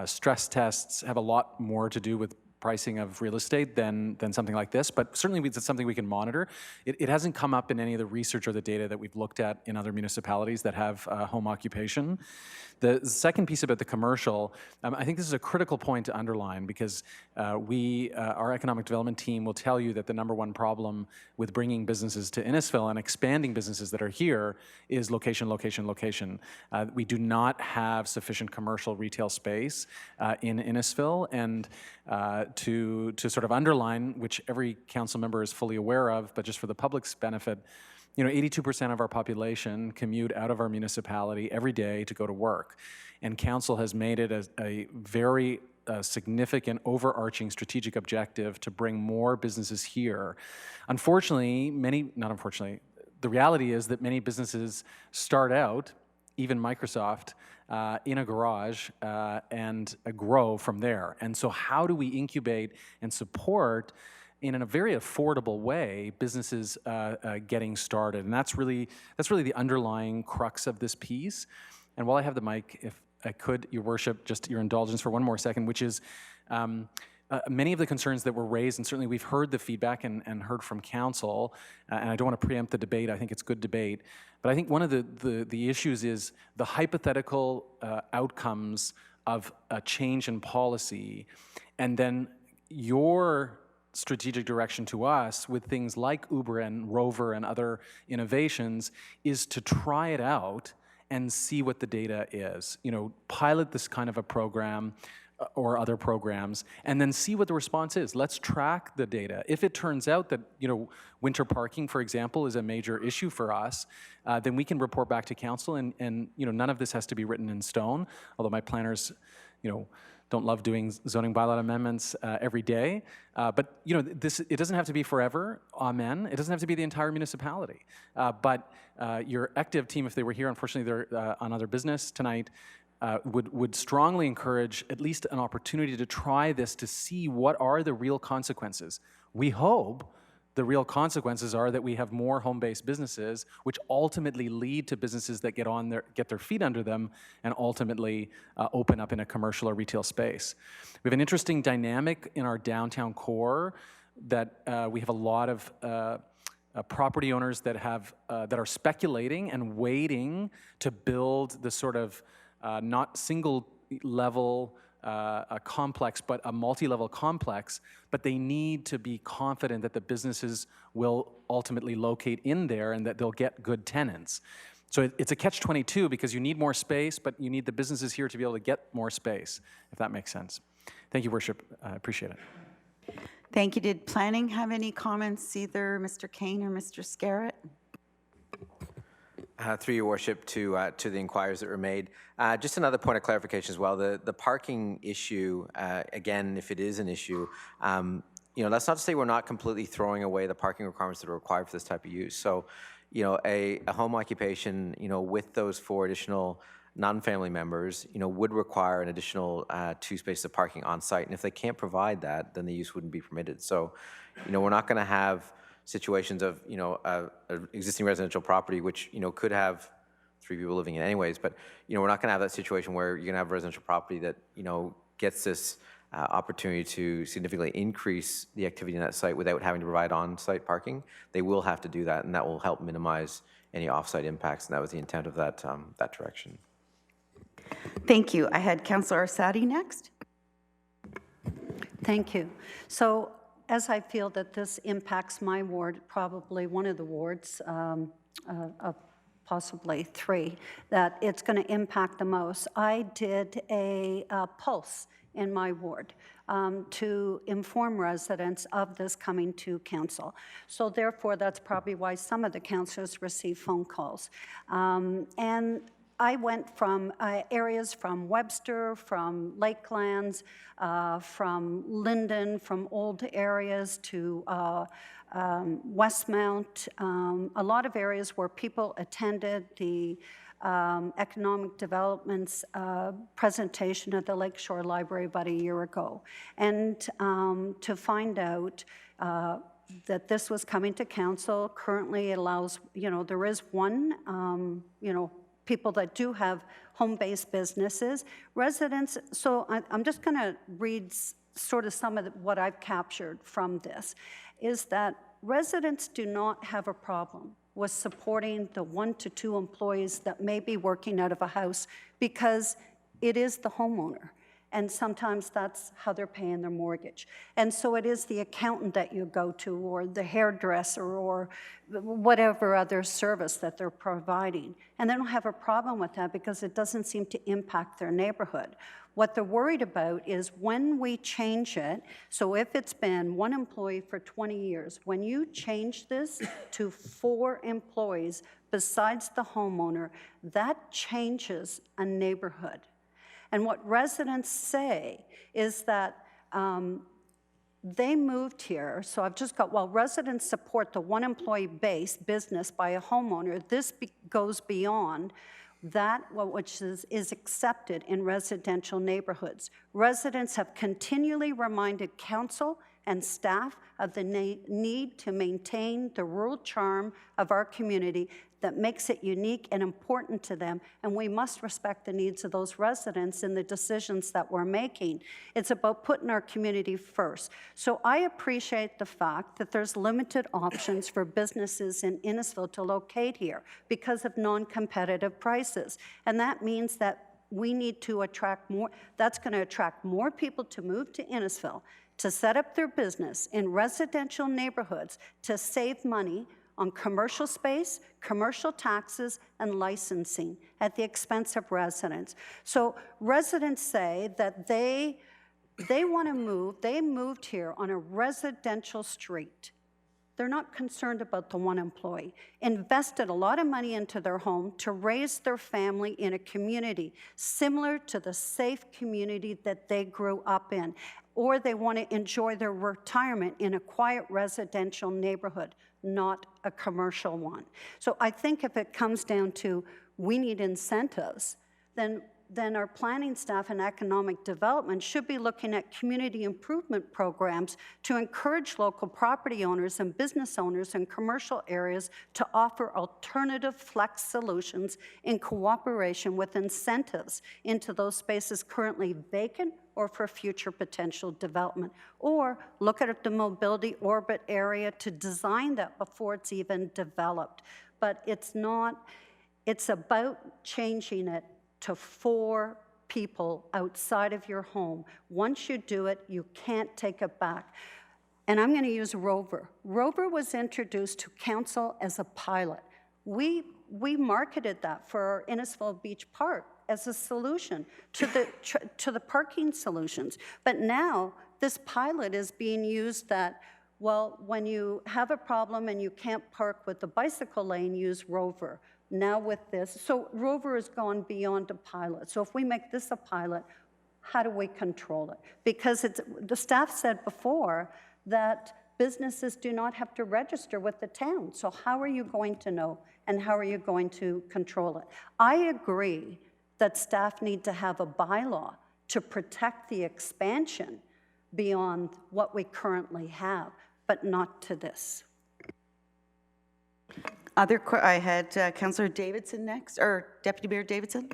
stress tests have a lot more to do with pricing of real estate than something like this, but certainly it's something we can monitor. It hasn't come up in any of the research or the data that we've looked at in other municipalities that have home occupation. The second piece about the commercial, I think this is a critical point to underline, because our economic development team will tell you that the #1 problem with bringing businesses to Innisfil and expanding businesses that are here is location, location, location. We do not have sufficient commercial retail space in Innisfil, and to sort of underline, which every council member is fully aware of, but just for the public's benefit, 82% of our population commute out of our municipality every day to go to work. And council has made it a very a significant overarching strategic objective to bring more businesses here. Unfortunately, not unfortunately, the reality is that many businesses start out, even Microsoft, in a garage and grow from there. And so how do we incubate and support in a very affordable way businesses getting started? And that's really the underlying crux of this piece. And while I have the mic, if I could, Your Worship, just your indulgence for one more second, which is many of the concerns that were raised, and certainly we've heard the feedback and heard from council, and I don't want to preempt the debate, I think it's good debate, but I think one of the issues is the hypothetical outcomes of a change in policy, and then your strategic direction to us with things like Uber and Rover and other innovations is to try it out and see what the data is. You know, pilot this kind of a program or other programs, and then see what the response is. Let's track the data. If it turns out that, you know, winter parking, for example, is a major issue for us, then we can report back to council, and you know, none of this has to be written in stone, although my planners, you know, don't love doing zoning bylaw amendments every day. But you know, it doesn't have to be forever, amen. It doesn't have to be the entire municipality. But your active team, if they were here, unfortunately they're on other business tonight, would strongly encourage at least an opportunity to try this to see what are the real consequences. We hope the real consequences are that we have more home-based businesses, which ultimately lead to businesses that get their feet under them and ultimately open up in a commercial or retail space. We have an interesting dynamic in our downtown core that we have a lot of property owners that are speculating and waiting to build the sort of not single level a complex, but a multi-level complex, but they need to be confident that the businesses will ultimately locate in there and that they'll get good tenants. So it's a catch-22 because you need more space, but you need the businesses here to be able to get more space, if that makes sense. Thank you, Worship. I appreciate it. Thank you. Did planning have any comments, either Mr. Kane or Mr. Scarrett? Through your worship to the inquiries that were made. Just another point of clarification as well. The parking issue, again, if it is an issue, you know, that's not to say we're not completely throwing away the parking requirements that are required for this type of use. So, you know, a home occupation, you know, with those 4 additional non-family members, you know, would require an additional 2 spaces of parking on site. And if they can't provide that, then the use wouldn't be permitted. So, you know, we're not going to have situations of, you know, a existing residential property, which, you know, could have 3 people living in anyways, but, you know, we're not going to have that situation where you're going to have residential property that, you know, gets this opportunity to significantly increase the activity in that site without having to provide on-site parking. They will have to do that, and that will help minimize any off-site impacts, and that was the intent of that, that direction. Thank you. I had Councillor Arsadi next. Thank you. So, as I feel that this impacts my ward, probably one of the wards, possibly 3, that it's going to impact the most, I did a pulse in my ward to inform residents of this coming to council. So therefore, that's probably why some of the councillors receive phone calls. And I went from areas from Webster, from Lakelands, from Linden, from old areas to Westmount, a lot of areas where people attended the economic development's presentation at the Lakeshore Library about a year ago. And to find out that this was coming to council. Currently, it allows, you know, there is one, you know, people that do have home-based businesses. Residents, so I'm just going to read sort of some of what I've captured from this, is that residents do not have a problem with supporting the 1 to 2 employees that may be working out of a house because it is the homeowner. And sometimes that's how they're paying their mortgage. And so it is the accountant that you go to, or the hairdresser, or whatever other service that they're providing. And they don't have a problem with that because it doesn't seem to impact their neighborhood. What they're worried about is when we change it, so if it's been 1 employee for 20 years, when you change this to 4 employees besides the homeowner, that changes a neighborhood. And what residents say is that they moved here, so I've just got, while residents support the one employee base business by a homeowner, this goes beyond that which is accepted in residential neighborhoods. Residents have continually reminded council and staff of the need to maintain the rural charm of our community that makes it unique and important to them, and we must respect the needs of those residents in the decisions that we're making. It's about putting our community first. So I appreciate the fact that there's limited options for businesses in Innisfil to locate here because of non-competitive prices, and that means that we need to attract more, that's going to attract more people to move to Innisfil, to set up their business in residential neighborhoods, to save money on commercial space, commercial taxes, and licensing at the expense of residents. So residents say that they want to move, they moved here on a residential street. They're not concerned about the one employee. Invested a lot of money into their home to raise their family in a community similar to the safe community that they grew up in. Or they want to enjoy their retirement in a quiet residential neighborhood, not a commercial one. So I think if it comes down to we need incentives, then our planning staff and economic development should be looking at community improvement programs to encourage local property owners and business owners in commercial areas to offer alternative flex solutions in cooperation with incentives into those spaces currently vacant or for future potential development. Or look at the mobility orbit area to design that before it's even developed. But it's not, it's about changing it to 4 people outside of your home. Once you do it, you can't take it back. And I'm going to use Rover. Rover was introduced to council as a pilot. We marketed that for Innisfil Beach Park as a solution to the parking solutions. But now this pilot is being used that, well, when you have a problem and you can't park with the bicycle lane, use Rover. Now with this, so Rover has gone beyond a pilot. So if we make this a pilot, how do we control it? Because the staff said before that businesses do not have to register with the town. So how are you going to know and how are you going to control it? I agree that staff need to have a bylaw to protect the expansion beyond what we currently have, but not to this. I had Councillor Davidson next, or Deputy Mayor Davidson.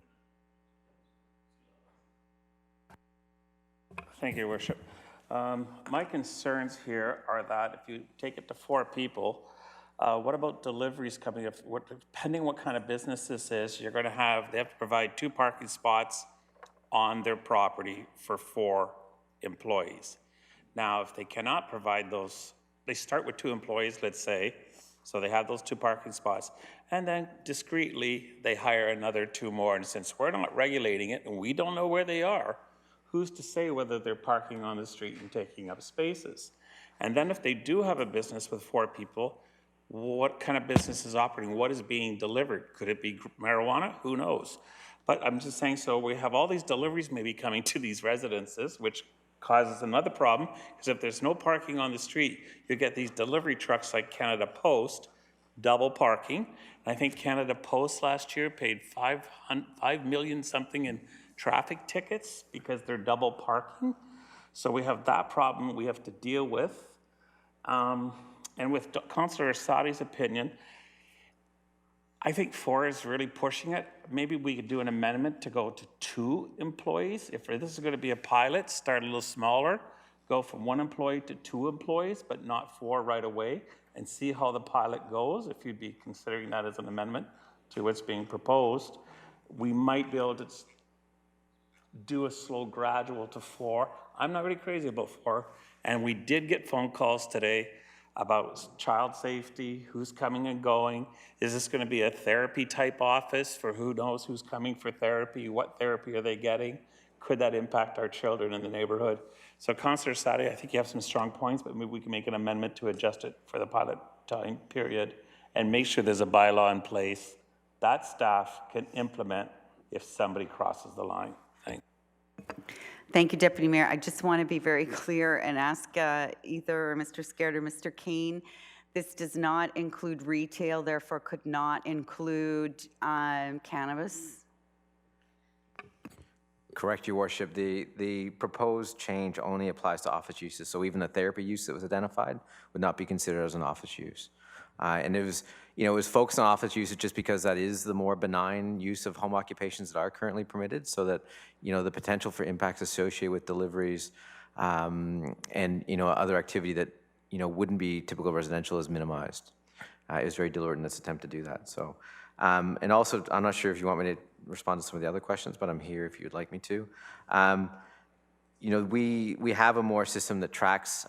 Thank you, Your Worship. My concerns here are that if you take it to 4 people, what about deliveries coming up? Depending what kind of business this is, they have to provide 2 parking spots on their property for 4 employees. Now, if they cannot provide those, they start with 2 employees, let's say, so they have those 2 parking spots, and then discreetly they hire another 2 more. And since we're not regulating it and we don't know where they are, who's to say whether they're parking on the street and taking up spaces? And then if they do have a business with 4 people, what kind of business is operating? What is being delivered? Could it be marijuana? Who knows? But I'm just saying, so we have all these deliveries maybe coming to these residences, which causes another problem, because if there's no parking on the street, you get these delivery trucks like Canada Post, double parking. And I think Canada Post last year paid $5 million something in traffic tickets because they're double parking. So we have that problem we have to deal with. And with Councillor Asadi's opinion, I think 4 is really pushing it. Maybe we could do an amendment to go to 2 employees. If this is going to be a pilot, start a little smaller, go from 1 employee to 2 employees, but not 4 right away, and see how the pilot goes. If you'd be considering that as an amendment to what's being proposed, we might be able to do a slow gradual to 4. I'm not really crazy about 4. And we did get phone calls today about child safety, who's coming and going. Is this going to be a therapy type office for who knows who's coming for therapy? What therapy are they getting? Could that impact our children in the neighborhood? So Councillor Asadi, I think you have some strong points, but maybe we can make an amendment to adjust it for the pilot time period and make sure there's a bylaw in place that staff can implement if somebody crosses the line. Thanks. Thank you, Deputy Mayor. I just want to be very clear and ask either Mr. Scared or Mr. Kane. This does not include retail, therefore could not include cannabis. Correct, Your Worship. The proposed change only applies to office uses, so even the therapy use that was identified would not be considered as an office use. And it was focused on office usage just because that is the more benign use of home occupations that are currently permitted, so that, the potential for impacts associated with deliveries and, other activity that, wouldn't be typical residential is minimized. It was very deliberate in its attempt to do that. So, and also, I'm not sure if you want me to respond to some of the other questions, but I'm here if you'd like me to. We have a more system that tracks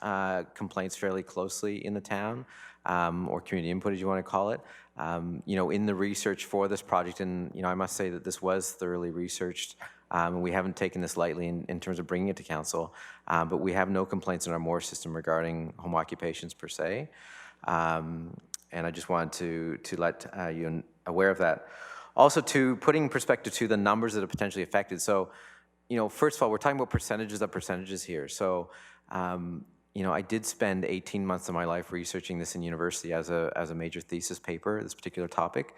complaints fairly closely in the town, or community input, as you want to call it. In the research for this project, and I must say that this was thoroughly researched, and we haven't taken this lightly in terms of bringing it to council, but we have no complaints in our MORE system regarding home occupations per se. And I just wanted to let you aware of that. Also, to putting perspective to the numbers that are potentially affected. So, first of all, we're talking about percentages here. So, I did spend 18 months of my life researching this in university as a major thesis paper, this particular topic.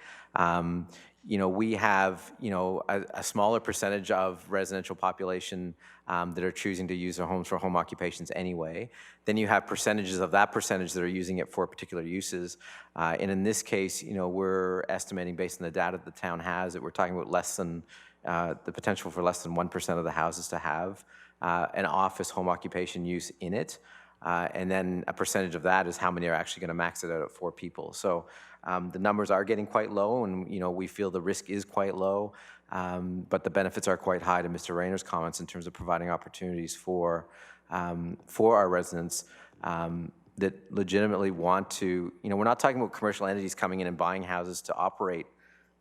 We have, a smaller percentage of residential population that are choosing to use their homes for home occupations anyway. Then you have percentages of that percentage that are using it for particular uses. And in this case, we're estimating based on the data that the town has that we're talking about less than, the potential for less than 1% of the houses to have an office home occupation use in it. And then a percentage of that is how many are actually going to max it out at 4 people. So the numbers are getting quite low, and we feel the risk is quite low, but the benefits are quite high, to Mr. Rayner's comments, in terms of providing opportunities for our residents that legitimately want to. We're not talking about commercial entities coming in and buying houses to operate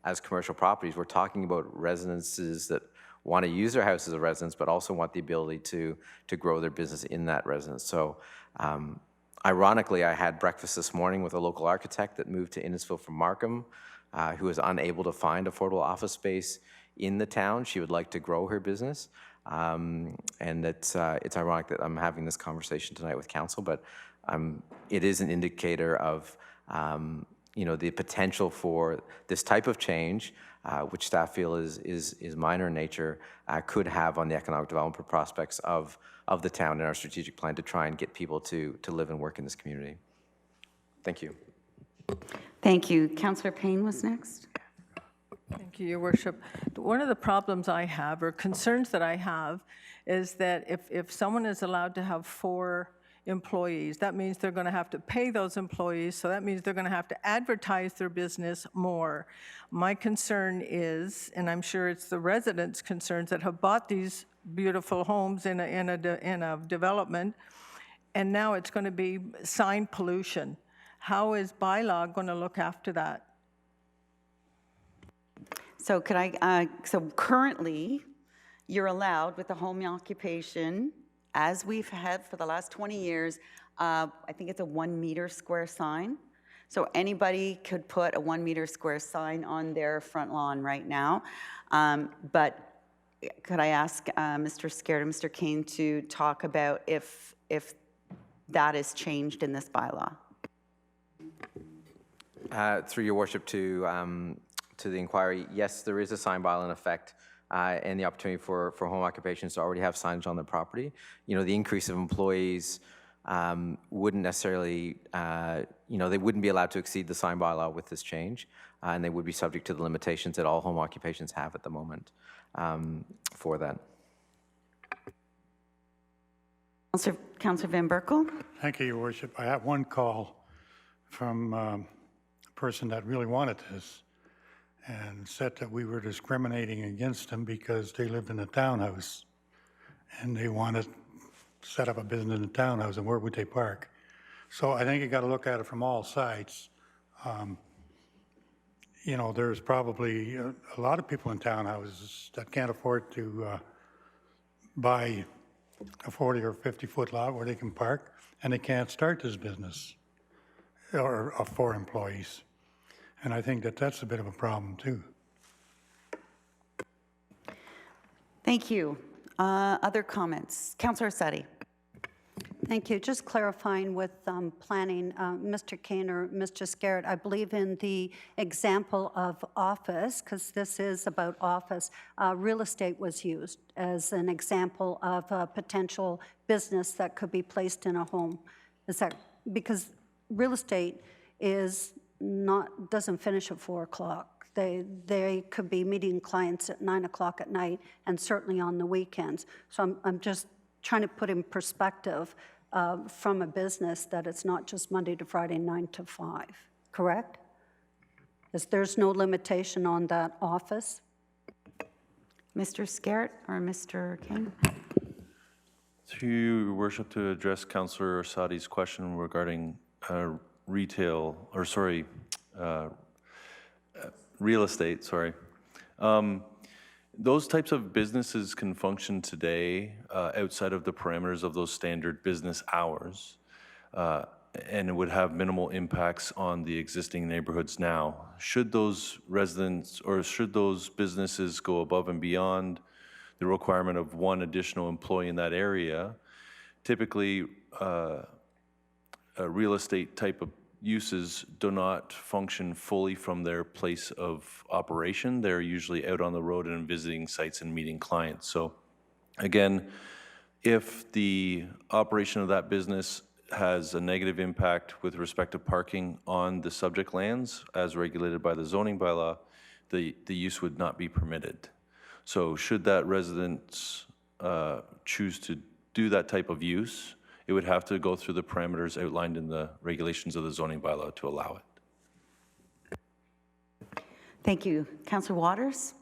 as commercial properties. We're talking about residences that want to use their house as a residence, but also want the ability to grow their business in that residence. So ironically, I had breakfast this morning with a local architect that moved to Innisfil from Markham, who was unable to find affordable office space in the town. She would like to grow her business. And it's ironic that I'm having this conversation tonight with council, but it is an indicator of the potential for this type of change, which staff feel is minor in nature, could have on the economic development prospects of the town in our strategic plan to try and get people to live and work in this community. Thank you. Thank you. Councillor Payne was next. Thank you, Your Worship. One of the problems I have, or concerns that I have, is that if someone is allowed to have 4 employees, that means they're going to have to pay those employees, so that means they're going to have to advertise their business more. My concern is, and I'm sure it's the residents' concerns that have bought these beautiful homes in a development, and now it's going to be sign pollution. How is bylaw going to look after that? So so currently, you're allowed with a home occupation, as we've had for the last 20 years, I think it's a 1 meter square sign. So anybody could put a 1 meter square sign on their front lawn right now. But could I ask Mr. Scared and Mr. Kane to talk about if that is changed in this bylaw? Through Your Worship, to the inquiry, yes, there is a sign bylaw in effect. And the opportunity for home occupations to already have signage on their property. The increase of employees wouldn't necessarily, they wouldn't be allowed to exceed the sign bylaw with this change, and they would be subject to the limitations that all home occupations have at the moment for that. Councillor Van Berkel. Thank you, Your Worship. I have one call from a person that really wanted this, and said that we were discriminating against them because they lived in a townhouse and they wanted to set up a business in a townhouse, and where would they park? So I think you got to look at it from all sides. There's probably a lot of people in townhouses that can't afford to buy a 40 or 50-foot lot where they can park, and they can't start this business or 4 employees. And I think that that's a bit of a problem, too. Thank you. Other comments? Councillor Sadi. Thank you. Just clarifying with planning, Mr. Kane or Mr. Scarrett, I believe in the example of office, because this is about office, real estate was used as an example of a potential business that could be placed in a home. Is that because real estate is not, doesn't finish at 4 o'clock. They could be meeting clients at 9 o'clock at night and certainly on the weekends. So I'm just trying to put in perspective from a business that it's not just Monday to Friday, 9 to 5, correct? There's no limitation on that office? Mr. Scarrett or Mr. King? Through you, Your Worship, to address Councillor Sadi's question regarding real estate, sorry. Those types of businesses can function today outside of the parameters of those standard business hours, and it would have minimal impacts on the existing neighborhoods now. Should those residents or should those businesses go above and beyond the requirement of 1 additional employee in that area, typically real estate type of uses do not function fully from their place of operation. They're usually out on the road and visiting sites and meeting clients. So again, if the operation of that business has a negative impact with respect to parking on the subject lands as regulated by the zoning bylaw, the use would not be permitted. So should that residents choose to do that type of use, it would have to go through the parameters outlined in the regulations of the zoning bylaw to allow it. Thank you. Councillor Waters?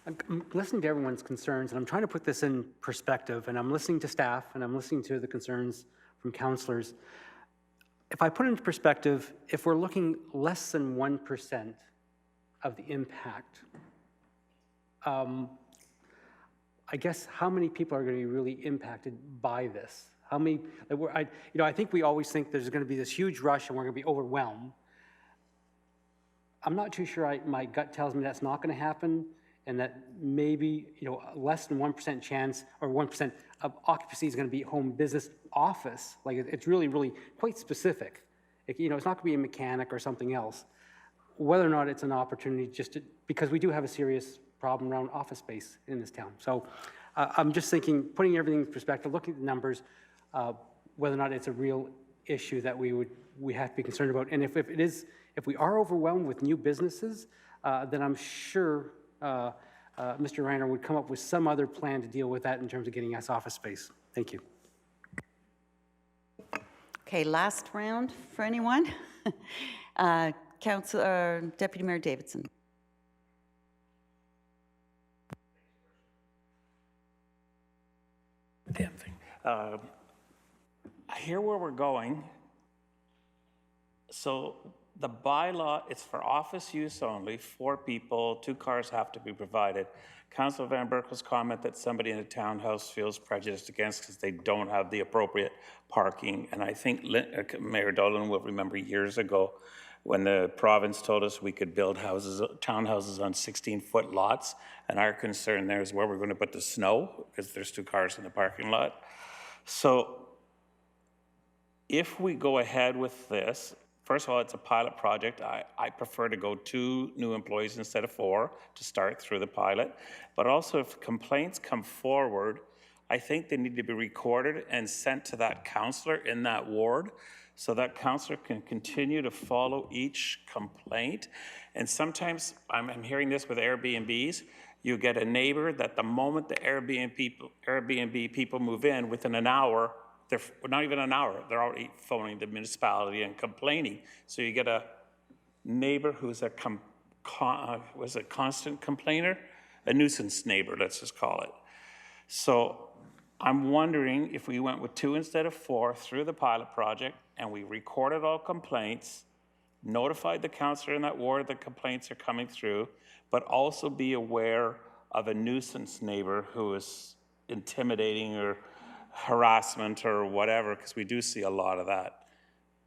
I'm listening to everyone's concerns, and I'm trying to put this in perspective, and I'm listening to staff, and I'm listening to the concerns from councillors. If I put it into perspective, if we're looking less than 1% of the impact, I guess how many people are going to be really impacted by this? How many? I think we always think there's going to be this huge rush and we're going to be overwhelmed. I'm not too sure. My gut tells me that's not going to happen, and that maybe less than 1% chance or 1% of occupancy is going to be home, business, office. Like it's really, really quite specific. It's not going to be a mechanic or something else. Whether or not it's an opportunity, because we do have a serious problem around office space in this town. So I'm just thinking, putting everything in perspective, looking at the numbers, whether or not it's a real issue that we have to be concerned about. And if we are overwhelmed with new businesses, then I'm sure Mr. Reiner would come up with some other plan to deal with that in terms of getting us office space. Thank you. Okay, last round for anyone. Deputy Mayor Davidson. Damn thing. I hear where we're going. So the bylaw, it's for office use only, 4 people, 2 cars have to be provided. Councillor Van Berkel's comment that somebody in a townhouse feels prejudiced against because they don't have the appropriate parking. And I think Mayor Dolan will remember years ago when the province told us we could build townhouses on 16-foot lots, and our concern there is where we're going to put the snow, because there's 2 cars in the parking lot. So if we go ahead with this, first of all, it's a pilot project. I prefer to go 2 new employees instead of 4 to start through the pilot. But also, if complaints come forward, I think they need to be recorded and sent to that councillor in that ward, so that councillor can continue to follow each complaint. And sometimes, I'm hearing this with Airbnbs, you get a neighbor that the moment the Airbnb people move in, within an hour, they're not even an hour, they're already phoning the municipality and complaining. So you get a neighbor who's a constant complainer, a nuisance neighbor, let's just call it. So I'm wondering if we went with 2 instead of 4 through the pilot project, and we recorded all complaints, notified the councillor in that ward that complaints are coming through, but also be aware of a nuisance neighbor who is intimidating or harassment or whatever, because we do see a lot of that.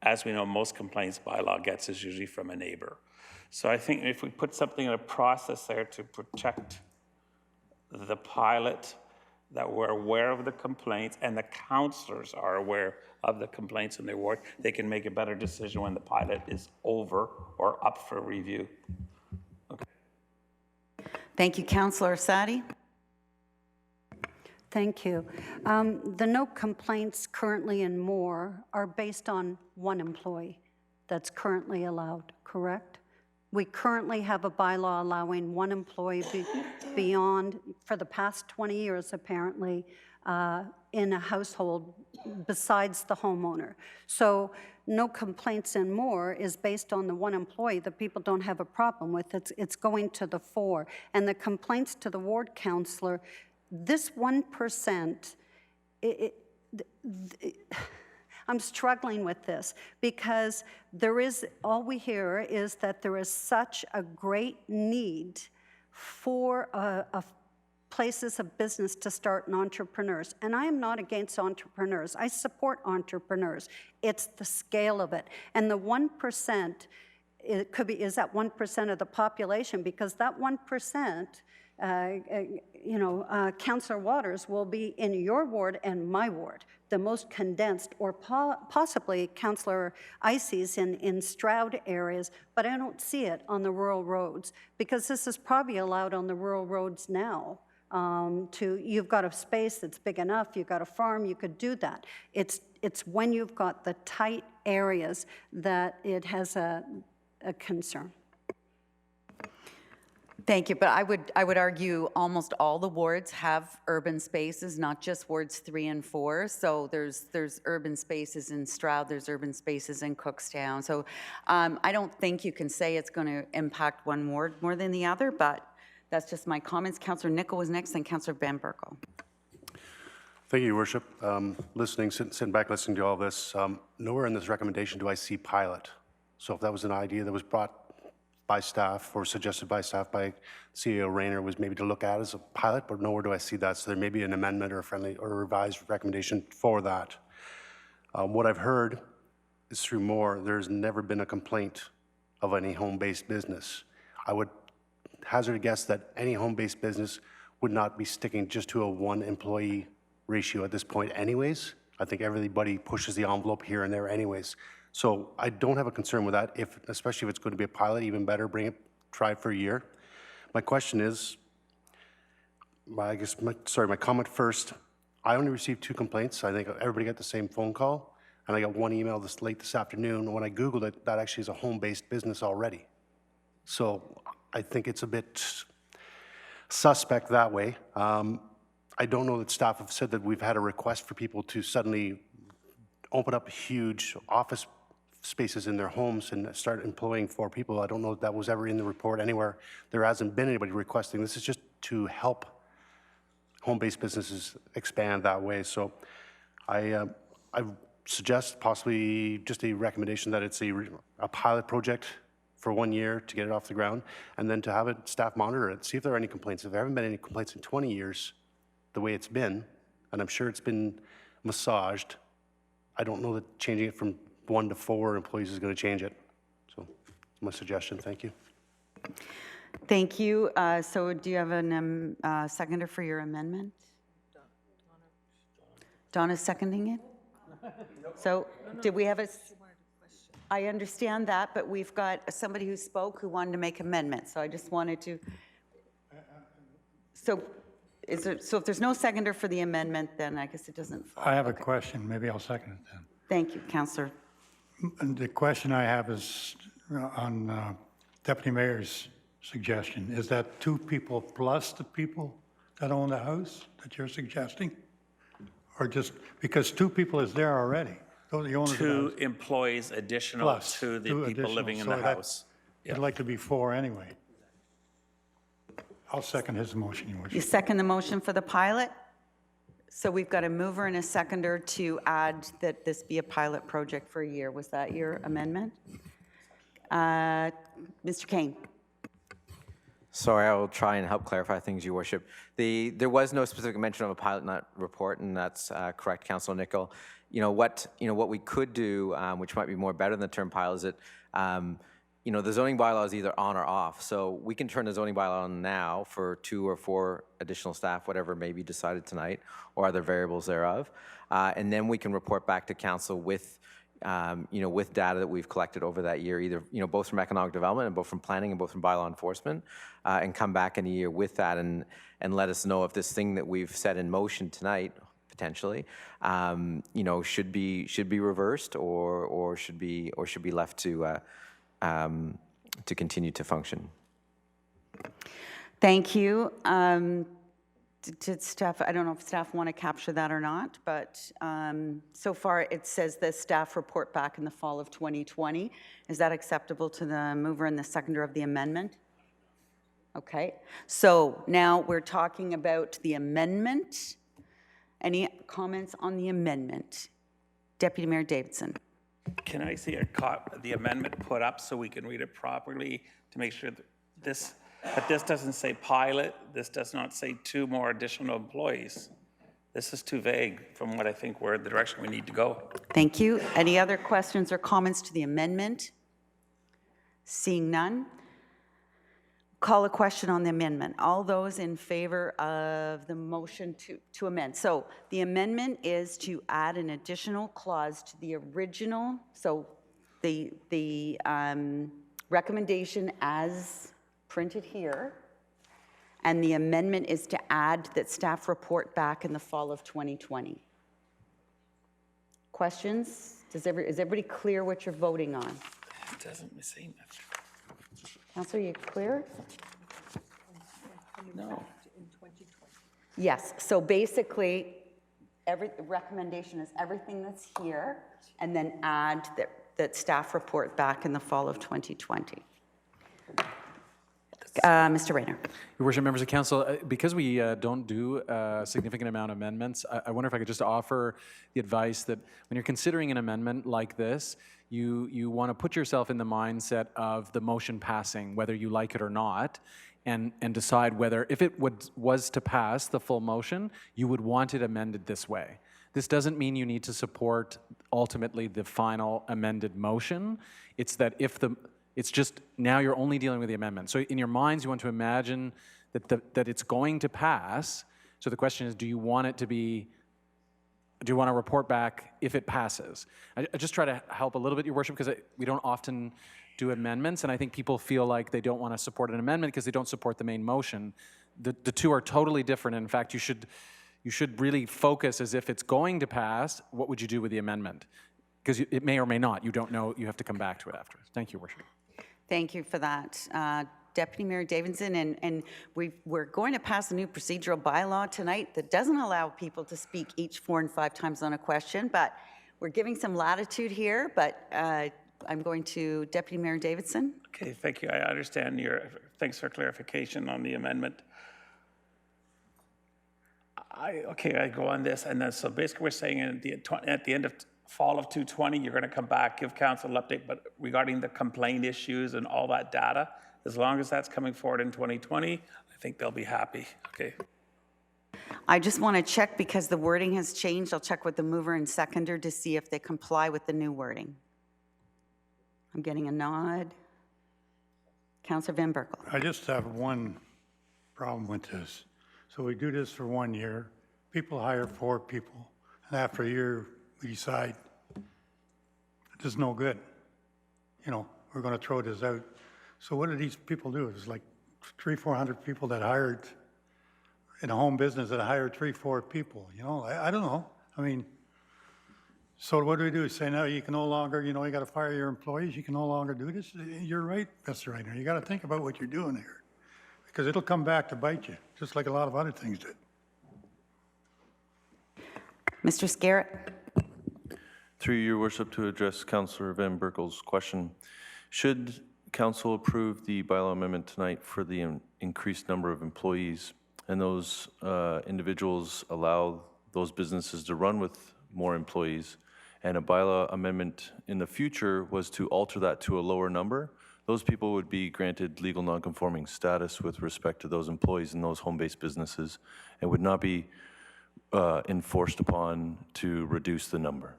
As we know, most complaints bylaw gets is usually from a neighbor. So I think if we put something in a process there to protect the pilot, that we're aware of the complaints, and the counselors are aware of the complaints in their ward, they can make a better decision when the pilot is over or up for review. Thank you, Councillor Sadi. Thank you. The no complaints currently in Moore are based on one employee that's currently allowed, correct? We currently have a bylaw allowing one employee beyond, for the past 20 years apparently, in a household besides the homeowner. So no complaints in Moore is based on the one employee that people don't have a problem with. It's going to the 4. And the complaints to the ward councillor, this 1%, I'm struggling with this because all we hear is that there is such a great need for places of business to start and entrepreneurs. And I am not against entrepreneurs. I support entrepreneurs. It's the scale of it. And the 1%, is that 1% of the population, because that 1%, Councillor Waters will be in your ward and my ward, the most condensed, or possibly Councillor Ices in Stroud areas, but I don't see it on the rural roads, because this is probably allowed on the rural roads now. You've got a space that's big enough, you've got a farm, you could do that. It's when you've got the tight areas that it has a concern. Thank you, but I would argue almost all the wards have urban spaces, not just wards 3 and 4. So there's urban spaces in Stroud, there's urban spaces in Cookstown. So I don't think you can say it's going to impact one ward more than the other, but that's just my comments. Councillor Nicol was next, then Councillor Van Berkel. Thank you, Your Worship. Sitting back, listening to all this, nowhere in this recommendation do I see pilot. So if that was an idea that was brought by staff or suggested by staff by CEO Rayner, was maybe to look at as a pilot, but nowhere do I see that. So there may be an amendment or a friendly or a revised recommendation for that. What I've heard is through Moore, there's never been a complaint of any home-based business. I would hazard a guess that any home-based business would not be sticking just to a 1-employee ratio at this point anyways. I think everybody pushes the envelope here and there anyways. So I don't have a concern with that, especially if it's going to be a pilot, even better, try it for a year. My question is, my comment first, I only received 2 complaints. I think everybody got the same phone call, and I got 1 email late this afternoon. When I Googled it, that actually is a home-based business already. So I think it's a bit suspect that way. I don't know that staff have said that we've had a request for people to suddenly open up huge office spaces in their homes and start employing 4 people. I don't know if that was ever in the report anywhere. There hasn't been anybody requesting. This is just to help home-based businesses expand that way. So I suggest possibly just a recommendation that it's a pilot project for 1 year to get it off the ground, and then to have it staff monitor it, see if there are any complaints. If there haven't been any complaints in 20 years, the way it's been, and I'm sure it's been massaged, I don't know that changing it from 1 to 4 employees is going to change it. So my suggestion. Thank you. Thank you. So do you have a seconder for your amendment? Donna's seconding it? So did we have I understand that, but we've got somebody who spoke who wanted to make amendments. So I just wanted to. So if there's no seconder for the amendment, then I guess it doesn't fall. I have a question. Maybe I'll second it then. Thank you, Councillor. The question I have is on Deputy Mayor's suggestion. Is that 2 people plus the people that own the house that you're suggesting? Or just because 2 people is there already? Those are the owners of the 2 house. employees additional Plus to the 2 people additional. living in So the that- house. It'd like to be 4 anyway. I'll second his motion, Your Worship. You second the motion for the pilot? So we've got a mover and a seconder to add that this be a pilot project for a year. Was that your amendment? Mr. Kane. Sorry, I will try and help clarify things, Your Worship. There was no specific mention of a pilot in that report, and that's correct, Councillor Nicol. What we could do, which might be more better than the term pilot, is that the zoning bylaw is either on or off. So we can turn the zoning bylaw on now for 2 or 4 additional staff, whatever may be decided tonight, or other variables thereof. And then we can report back to council with, with data that we've collected over that year, either, both from economic development and both from planning and both from bylaw enforcement, and come back in a year with that and let us know if this thing that we've set in motion tonight, potentially, should be reversed or should be left to continue to function. Thank you. Did staff, I don't know if staff want to capture that or not, but so far it says the staff report back in the fall of 2020. Is that acceptable to the mover and the seconder of the amendment? Okay, so now we're talking about the amendment. Any comments on the amendment? Deputy Mayor Davidson. Can I see the amendment put up so we can read it properly to make sure that this doesn't say pilot, this does not say 2 more additional employees. This is too vague from what I think we're the direction we need to go. Thank you. Any other questions or comments to the amendment? Seeing none. Call a question on the amendment. All those in favor of the motion to amend. So the amendment is to add an additional clause to the original. So the recommendation as printed here, and the amendment is to add that staff report back in the fall of 2020. Questions? Is everybody clear what you're voting on? It doesn't say that. Councilor, are you clear? No. Yes, so basically, the recommendation is everything that's here, and then add that staff report back in the fall of 2020. Mr. Rayner. Your Worship, members of council, because we don't do a significant amount of amendments, I wonder if I could just offer the advice that when you're considering an amendment like this, you want to put yourself in the mindset of the motion passing, whether you like it or not, and decide whether, if it was to pass the full motion, you would want it amended this way. This doesn't mean you need to support ultimately the final amended motion. It's that it's just now you're only dealing with the amendment. So in your minds, you want to imagine that it's going to pass. So the question is, do you want to report back if it passes? I just try to help a little bit, Your Worship, because we don't often do amendments, and I think people feel like they don't want to support an amendment because they don't support the main motion. The two are totally different. And in fact, you should really focus as if it's going to pass, what would you do with the amendment? Because it may or may not. You don't know. You have to come back to it after. Thank you, Your Worship. Thank you for that. Deputy Mayor Davidson, and we're going to pass a new procedural bylaw tonight that doesn't allow people to speak each 4 and 5 times on a question, but we're giving some latitude here, but I'm going to Deputy Mayor Davidson. Okay, thank you. I understand thanks for clarification on the amendment. I go on this, and then so basically we're saying at the end of fall of 2020, you're going to come back, give council an update, but regarding the complaint issues and all that data, as long as that's coming forward in 2020, I think they'll be happy. Okay. I just want to check because the wording has changed. I'll check with the mover and seconder to see if they comply with the new wording. I'm getting a nod. Councillor Van Berkel. I just have one problem with this. So we do this for 1 year. People hire 4 people, and after a year, we decide this is no good. We're going to throw this out. So what do these people do? It's like 300-400 people that hired in a home business that hired 3-4 people. I don't know. I mean, so what do we do? Say now you can no longer, you got to fire your employees. You can no longer do this. You're right, Mr. Reiner. You got to think about what you're doing here, because it'll come back to bite you, just like a lot of other things did. Mr. Scarrett. Through your worship, to address Councillor Van Berkel's question, should council approve the bylaw amendment tonight for the increased number of employees, and those individuals allow those businesses to run with more employees, and a bylaw amendment in the future was to alter that to a lower number, those people would be granted legal nonconforming status with respect to those employees in those home-based businesses, and would not be enforced upon to reduce the number.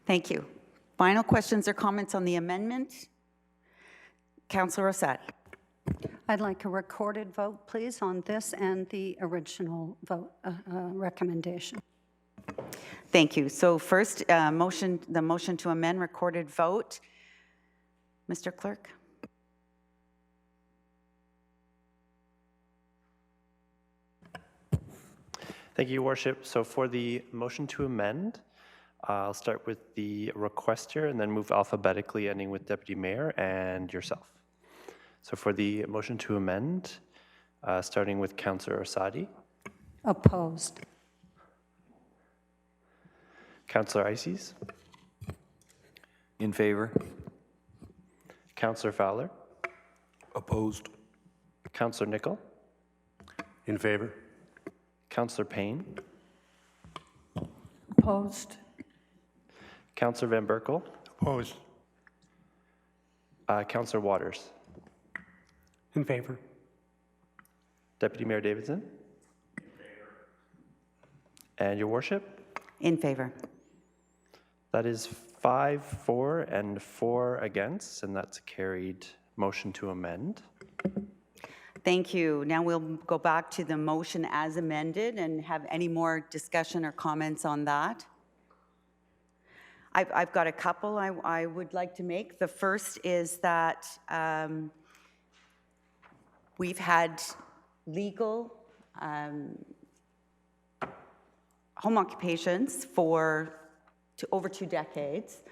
Thank you. Final questions or comments on the amendment? Councillor Rosati. I'd like a recorded vote, please, on this and the original vote recommendation. Thank you. So first, the motion to amend, recorded vote. Mr. Clerk? Thank you, Your Worship. So for the motion to amend, I'll start with the requester and then move alphabetically, ending with Deputy Mayor and yourself. So for the motion to amend, starting with Councillor Asadi. Opposed. Councillor Ices. In favor. Councillor Fowler. Opposed. Councillor Nickel. In favor. Councillor Payne. Opposed. Councillor Van Berkel. Opposed. Councillor Waters. In favor. Deputy Mayor Davidson. In favor. And Your Worship. In favor. That is 5 for and 4 against, and that's a carried motion to amend. Thank you. Now we'll go back to the motion as amended and have any more discussion or comments on that. I've got a couple I would like to make. The first is that we've had legal home occupations for over 2 decades.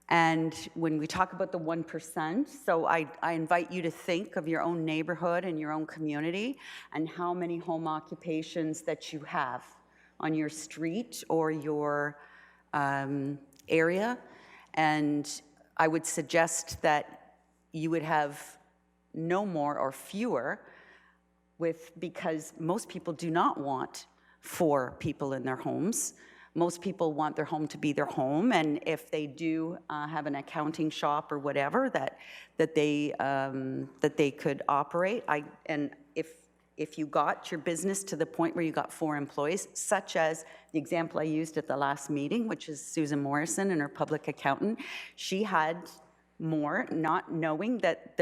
And when we talk about the 1%, so I invite you to think of your own neighborhood and your own community and how many home occupations that you have on your street or your area. And I would suggest that you would have no more or fewer because most people do not want 4 people in their homes. Most people want their home to be their home, and if they do have an accounting shop or whatever that they could operate, and if you got your business to the point where you got 4 employees, such as the example I used at the last meeting, which is Susan Morrison and her public accountant, she had more, not knowing that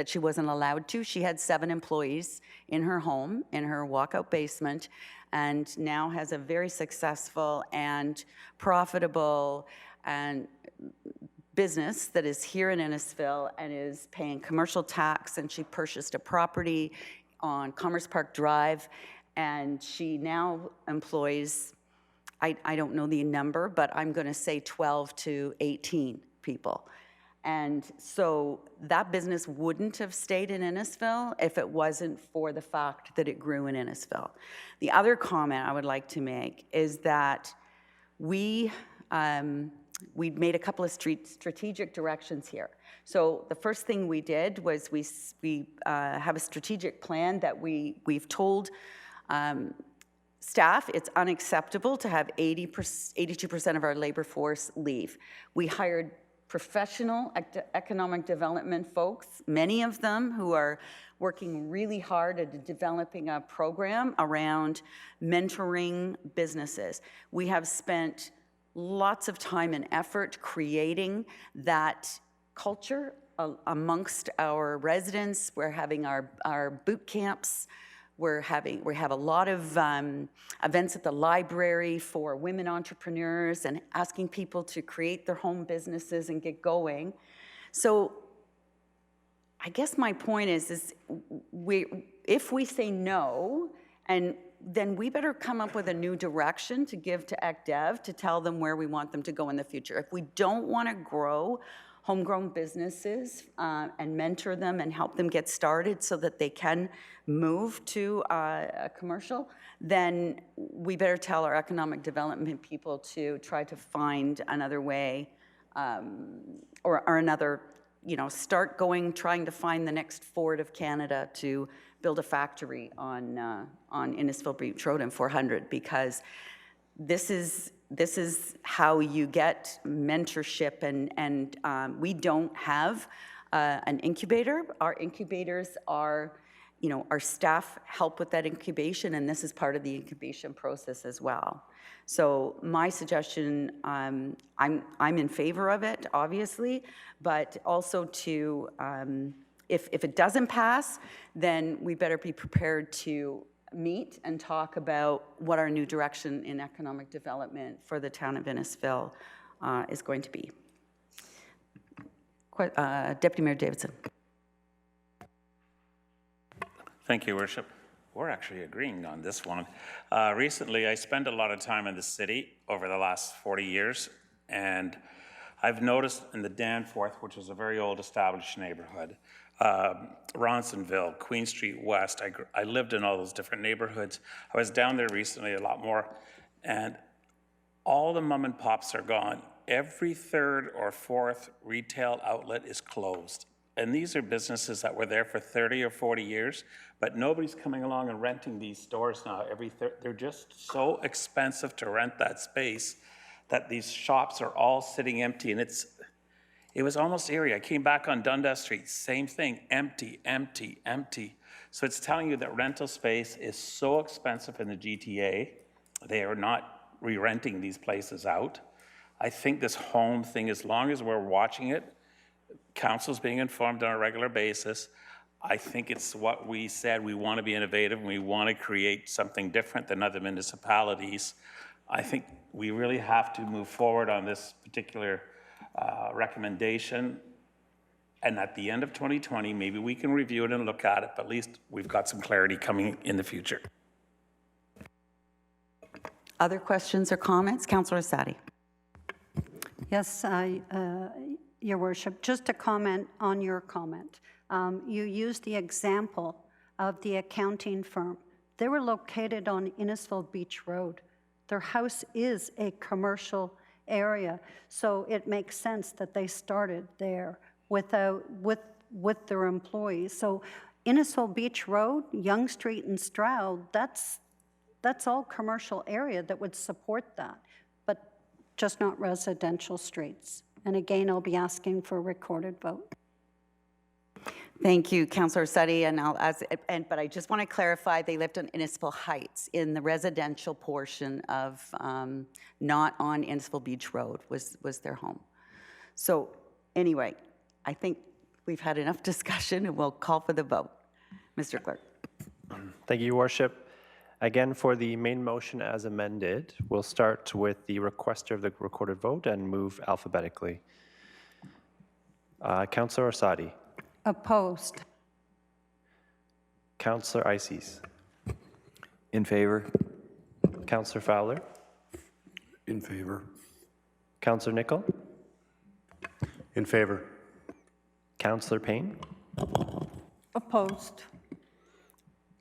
she wasn't allowed to. She had 7 employees in her home, in her walkout basement, and now has a very successful and profitable and business that is here in Innisfil and is paying commercial tax, and she purchased a property on Commerce Park Drive, and she now employs, I don't know the number, but I'm going to say 12 to 18 people. And so that business wouldn't have stayed in Innisfil if it wasn't for the fact that it grew in Innisfil. The other comment I would like to make is that we made a couple of strategic directions here. So the first thing we did was we have a strategic plan that we've told staff it's unacceptable to have 82% of our labor force leave. We hired professional economic development folks, many of them who are working really hard at developing a program around mentoring businesses. We have spent lots of time and effort creating that culture amongst our residents. We're having our boot camps. We have a lot of events at the library for women entrepreneurs and asking people to create their home businesses and get going. So I guess my point is if we say no, and then we better come up with a new direction to give to ECDEV to tell them where we want them to go in the future. If we don't want to grow homegrown businesses and mentor them and help them get started so that they can move to a commercial, then we better tell our economic development people to try to find another way or another, start trying to find the next Ford of Canada to build a factory on Innisfil Beach Road and 400, because this is how you get mentorship, and we don't have an incubator. Our incubators are our staff help with that incubation, and this is part of the incubation process as well. So my suggestion, I'm in favor of it, obviously, but also to, if it doesn't pass, then we better be prepared to meet and talk about what our new direction in economic development for the town of Innisfil is going to be. Deputy Mayor Davidson. Thank you, Worship. We're actually agreeing on this one. Recently, I spent a lot of time in the city over the last 40 years, and I've noticed in the Danforth, which is a very old established neighborhood, Ronsonville, Queen Street West, I lived in all those different neighborhoods. I was down there recently a lot more, and all the mom and pops are gone. Every third or fourth retail outlet is closed. And these are businesses that were there for 30 or 40 years, but nobody's coming along and renting these stores now. They're just so expensive to rent that space that these shops are all sitting empty, and it was almost eerie. I came back on Dundas Street, same thing, empty, empty, empty. So it's telling you that rental space is so expensive in the GTA. They are not re-renting these places out. I think this home thing, as long as we're watching it, council's being informed on a regular basis. I think it's what we said. We want to be innovative and we want to create something different than other municipalities. I think we really have to move forward on this particular recommendation. And at the end of 2020, maybe we can review it and look at it, but at least we've got some clarity coming in the future. Other questions or comments? Councillor Sadi. Yes, Your Worship, just a comment on your comment. You used the example of the accounting firm. They were located on Innisfil Beach Road. Their house is a commercial area, so it makes sense that they started there with their employees. So Innisfil Beach Road, Yonge Street and Stroud, that's all commercial area that would support that, but just not residential streets. And again, I'll be asking for a recorded vote. Thank you, Councillor Sadi, but I just want to clarify, they lived on Innisfil Heights in the residential portion of, not on Innisfil Beach Road was their home. So anyway, I think we've had enough discussion and we'll call for the vote. Mr. Clerk. Thank you, Your Worship. Again, for the main motion as amended, we'll start with the requester of the recorded vote and move alphabetically. Councillor Sadi. Opposed. Councillor Ices. In favor. Councillor Fowler. In favor. Councillor Nickel. In favor. Councillor Payne. Opposed.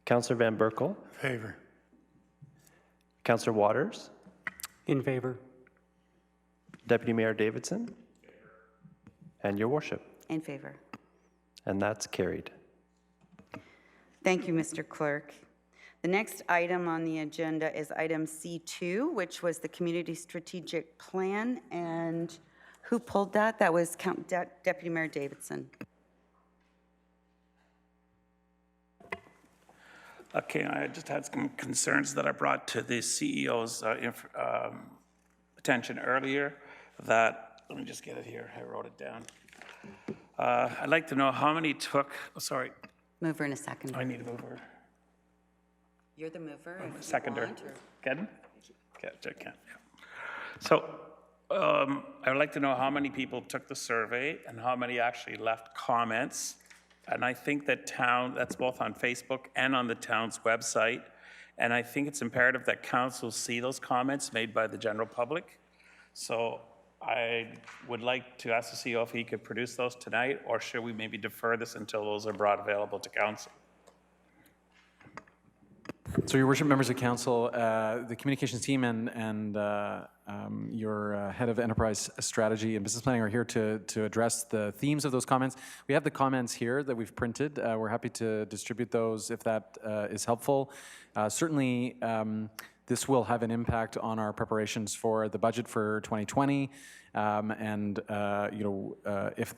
Councillor Van Berkel. Favor. Councillor Waters. In favor. Deputy Mayor Davidson. And Your Worship. In favor. And that's carried. Thank you, Mr. Clerk. The next item on the agenda is item C2, which was the Community Strategic Plan. And who pulled that? That was Deputy Mayor Davidson. Okay, I just had some concerns that I brought to the CEO's attention earlier that, let me just get it here, I wrote it down. I'd like to know how many took, Mover and a seconder. I need a mover. You're the mover. I'm a seconder. Getting? Yeah. So I would like to know how many people took the survey and how many actually left comments. And I think that that's both on Facebook and on the town's website. And I think it's imperative that council see those comments made by the general public. So I would like to ask the CEO if he could produce those tonight, or should we maybe defer this until those are brought available to council? So, Your Worship, members of council, the communications team and your head of enterprise strategy and business planning are here to address the themes of those comments. We have the comments here that we've printed. We're happy to distribute those if that is helpful. Certainly, this will have an impact on our preparations for the budget for 2020, if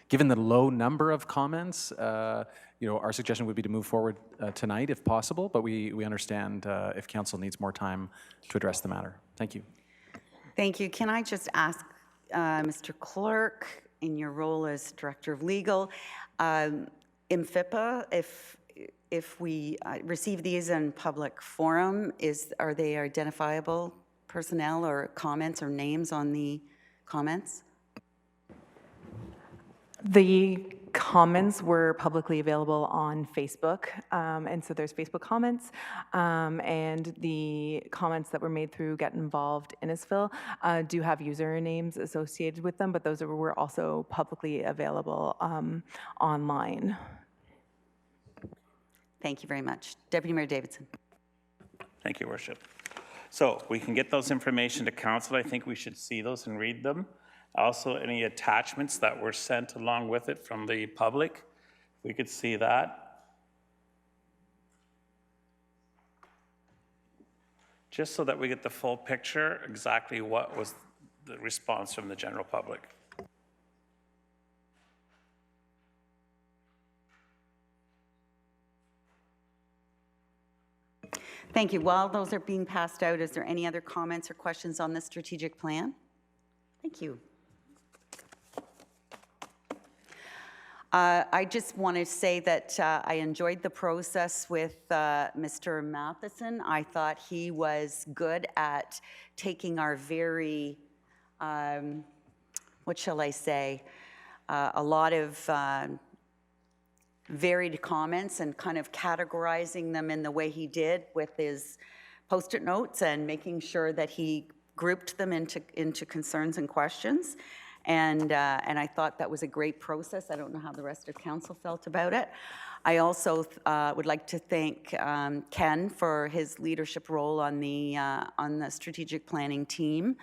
Given the low number of comments, our suggestion would be to move forward tonight if possible, but we understand if council needs more time to address the matter. Thank you. Thank you. Can I just ask Mr. Clerk, in your role as Director of Legal, MFIPA, if we receive these in public forum, are they identifiable personnel or comments or names on the comments? The comments were publicly available on Facebook, and so there's Facebook comments, and the comments that were made through Get Involved Innisfil do have usernames associated with them, but those were also publicly available online. Thank you very much. Deputy Mayor Davidson. Thank you, Worship. So we can get those information to council. I think we should see those and read them. Also, any attachments that were sent along with it from the public, we could see that. Just so that we get the full picture, exactly what was the response from the general public. Thank you. While those are being passed out, is there any other comments or questions on the strategic plan? Thank you. I just want to say that I enjoyed the process with Mr. Matheson. I thought he was good at taking our very, what shall I say, a lot of varied comments and kind of categorizing them in the way he did with his Post-it notes and making sure that he grouped them into concerns and questions. And I thought that was a great process. I don't know how the rest of council felt about it. I also would like to thank Ken for his leadership role on the strategic planning team.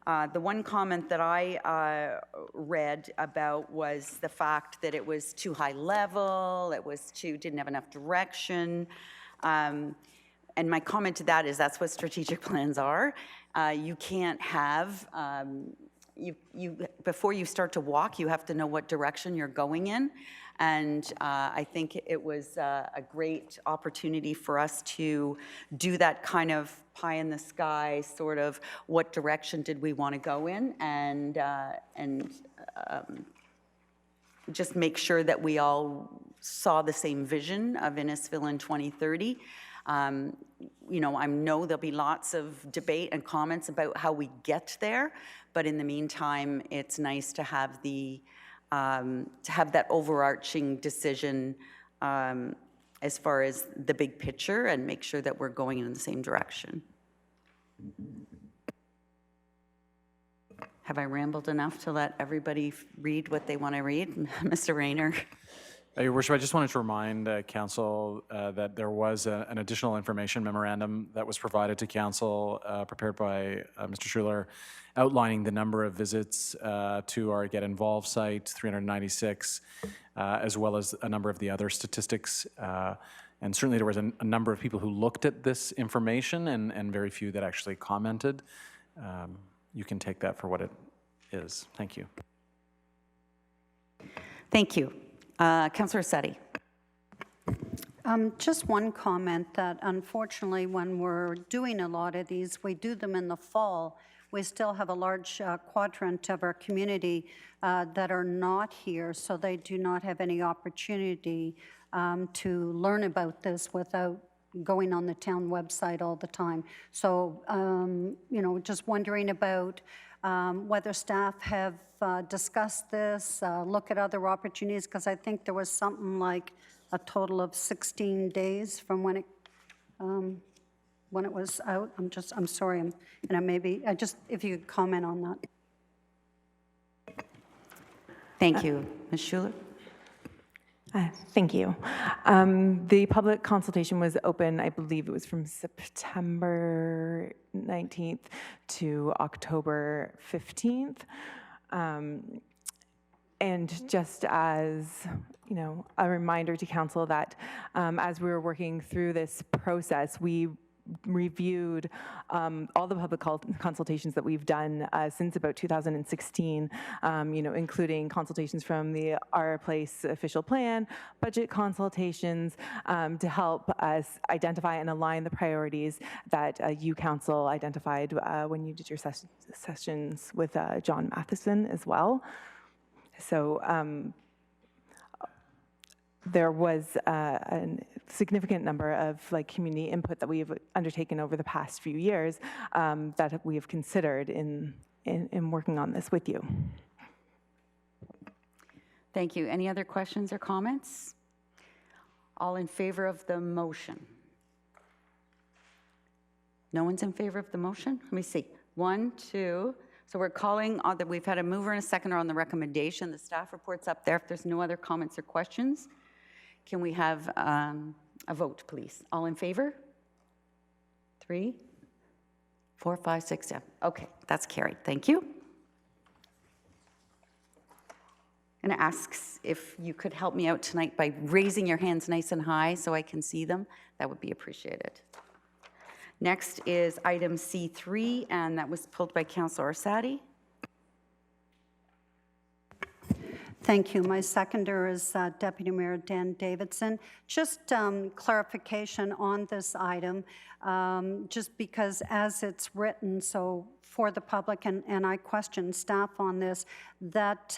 The one comment that I read about was the fact that it was too high level, didn't have enough direction. And my comment to that is that's what strategic plans are. You can't have, before you start to walk, you have to know what direction you're going in. And I think it was a great opportunity for us to do that kind of pie in the sky, sort of what direction did we want to go in, and just make sure that we all saw the same vision of Innisfil in 2030. I know there'll be lots of debate and comments about how we get there, but in the meantime, it's nice to have that overarching decision as far as the big picture and make sure that we're going in the same direction. Have I rambled enough to let everybody read what they want to read? Mr. Rayner. Your Worship, I just wanted to remind Council that there was an additional information memorandum that was provided to Council, prepared by Mr. Schuler, outlining the number of visits to our Get Involved site, 396, as well as a number of the other statistics. And certainly there was a number of people who looked at this information and very few that actually commented. You can take that for what it is. Thank you. Thank you. Councillor Setti. Just one comment that unfortunately when we're doing a lot of these, we do them in the fall. We still have a large quadrant of our community that are not here, so they do not have any opportunity to learn about this without going on the town website all the time. So, just wondering about whether staff have discussed this, look at other opportunities, because I think there was something like a total of 16 days from when it was out. I'm sorry, if you could comment on that. Thank you. Ms. Schuler? Thank you. The public consultation was open, I believe it was from September 19th to October 15th. And just as, a reminder to council that as we were working through this process, we reviewed all the public consultations that we've done since about 2016, including consultations from the Our Place official plan, budget consultations, to help us identify and align the priorities that you, Council, identified when you did your sessions with John Matheson as well. So there was a significant number of community input that we have undertaken over the past few years that we have considered in working on this with you. Thank you. Any other questions or comments? All in favor of the motion? No one's in favor of the motion? Let me see. 1, 2. So we're calling on that. We've had a mover and a seconder on the recommendation. The staff report's up there. If there's no other comments or questions, can we have a vote, please? All in favor? 3, 4, 5, 6, 7. Okay, that's carried. Thank you. And asks if you could help me out tonight by raising your hands nice and high so I can see them. That would be appreciated. Next is item C3, and that was pulled by Councillor Orsatti. Thank you. My seconder is Deputy Mayor Dan Davidson. Just clarification on this item, just because as it's written, so for the public, and I question staff on this, that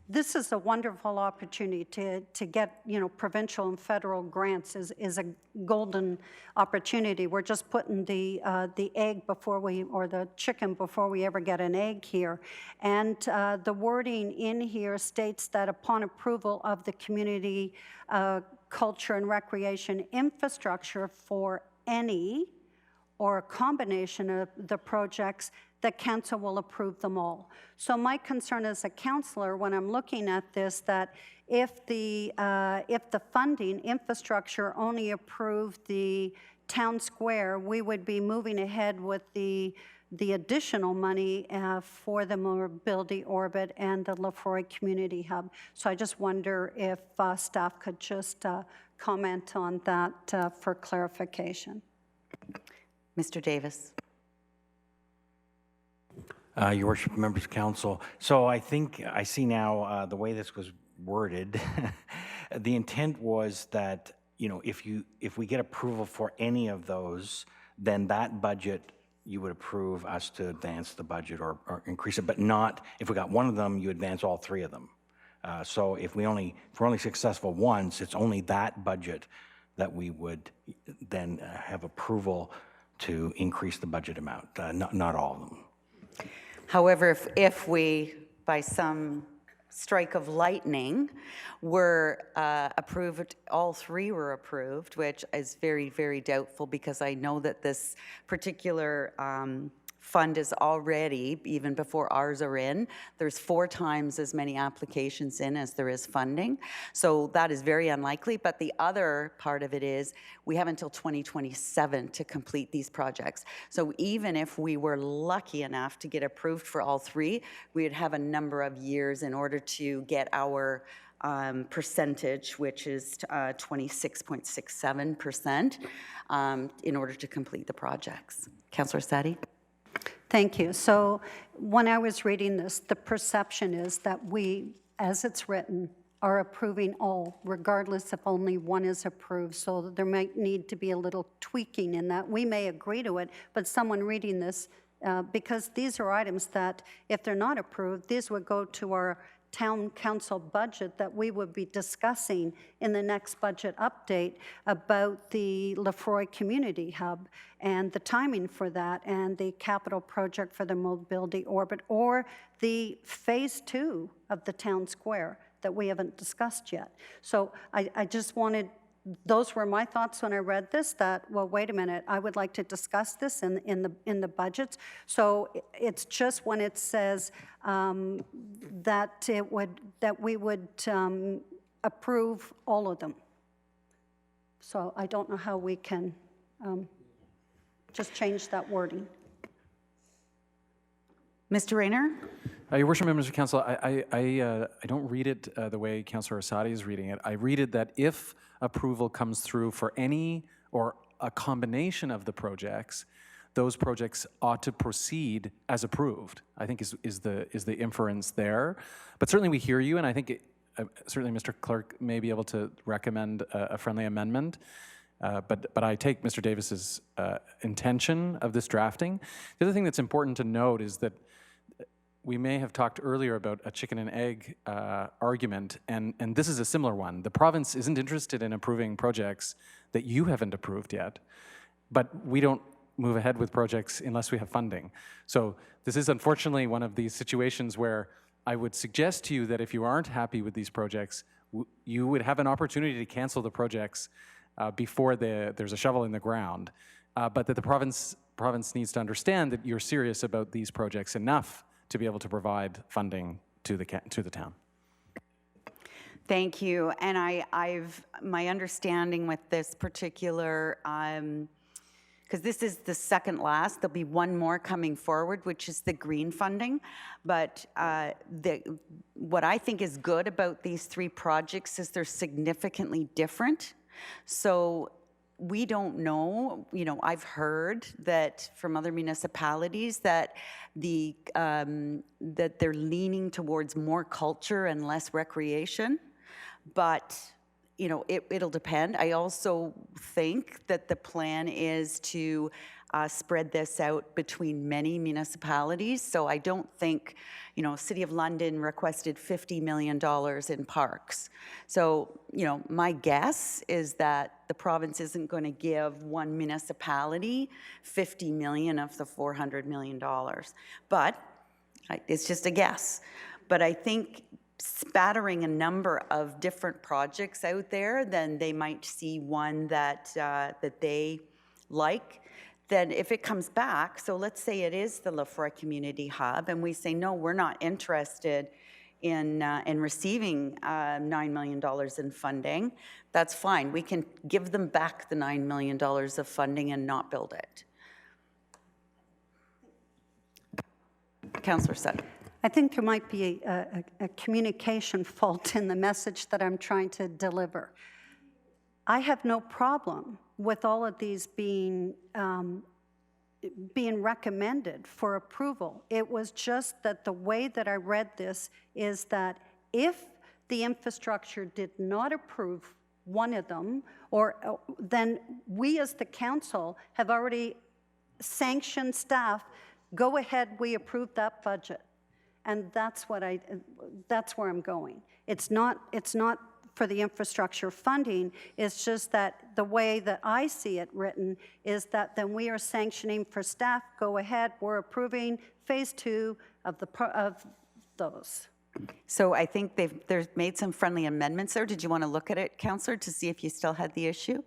this is a wonderful opportunity to get, provincial and federal grants is a golden opportunity. We're just putting the egg before or the chicken before we ever get an egg here. And the wording in here states that upon approval of the community culture and recreation infrastructure for any or a combination of the projects, the council will approve them all. So my concern as a councillor when I'm looking at this, that if the funding infrastructure only approved the town square, we would be moving ahead with the additional money for the mobility orbit and the Lefroy Community Hub. So I just wonder if staff could just comment on that for clarification. Mr. Davis. Your Worship, members of council. So I think I see now the way this was worded, the intent was that, if we get approval for any of those, then that budget, you would approve us to advance the budget or increase it, but not, if we got one of them, you advance all 3 of them. So if we're only successful once, it's only that budget that we would then have approval to increase the budget amount, not all of them. However, if we, by some strike of lightning, were approved, all 3 were approved, which is very, very doubtful because I know that this particular fund is already, even before ours are in, there's 4 times as many applications in as there is funding. So that is very unlikely. But the other part of it is we have until 2027 to complete these projects. So even if we were lucky enough to get approved for all 3, we would have a number of years in order to get our percentage, which is 26.67%, in order to complete the projects. Councillor Orsatti? Thank you. So when I was reading this, the perception is that we, as it's written, are approving all, regardless if only one is approved. So there might need to be a little tweaking in that. We may agree to it, but someone reading this, because these are items that, if they're not approved, these would go to our town council budget that we would be discussing in the next budget update about the Lefroy Community Hub and the timing for that and the capital project for the mobility orbit or the phase 2 of the town square that we haven't discussed yet. So I just wanted, those were my thoughts when I read this, that, well, wait a minute, I would like to discuss this in the budgets. So it's just when it says that we would approve all of them. So I don't know how we can just change that wording. Mr. Rayner? Your Worship, members of council, I don't read it the way Councillor Orsatti is reading it. I read it that if approval comes through for any or a combination of the projects, those projects ought to proceed as approved, I think is the inference there. But certainly we hear you, and I think certainly Mr. Clerk may be able to recommend a friendly amendment. But I take Mr. Davis's intention of this drafting. The other thing that's important to note is that we may have talked earlier about a chicken and egg argument, and this is a similar one. The province isn't interested in approving projects that you haven't approved yet, but we don't move ahead with projects unless we have funding. So this is unfortunately one of these situations where I would suggest to you that if you aren't happy with these projects, you would have an opportunity to cancel the projects before there's a shovel in the ground, but that the province needs to understand that you're serious about these projects enough to be able to provide funding to the town. Thank you. And my understanding with this particular, because this is the second last, there'll be one more coming forward, which is the green funding. But what I think is good about these three projects is they're significantly different. So we don't know, I've heard that from other municipalities that that they're leaning towards more culture and less recreation, but it'll depend. I also think that the plan is to spread this out between many municipalities. So I don't think, City of London requested $50 million in parks. So, my guess is that the province isn't going to give one municipality $50 million of the $400 million. But it's just a guess. But I think spattering a number of different projects out there, then they might see one that they like. Then if it comes back, so let's say it is the Lefroy Community Hub, and we say, no, we're not interested in receiving $9 million in funding, that's fine. We can give them back the $9 million of funding and not build it. Councillor Sutton. I think there might be a communication fault in the message that I'm trying to deliver. I have no problem with all of these being recommended for approval. It was just that the way that I read this is that if the infrastructure did not approve one of them, or then we as the council have already sanctioned staff, go ahead, we approve that budget. And that's where I'm going. It's not for the infrastructure funding. It's just that the way that I see it written is that then we are sanctioning for staff, go ahead, we're approving phase 2 of those. So I think they've made some friendly amendments there. Did you want to look at it, Councillor, to see if you still had the issue?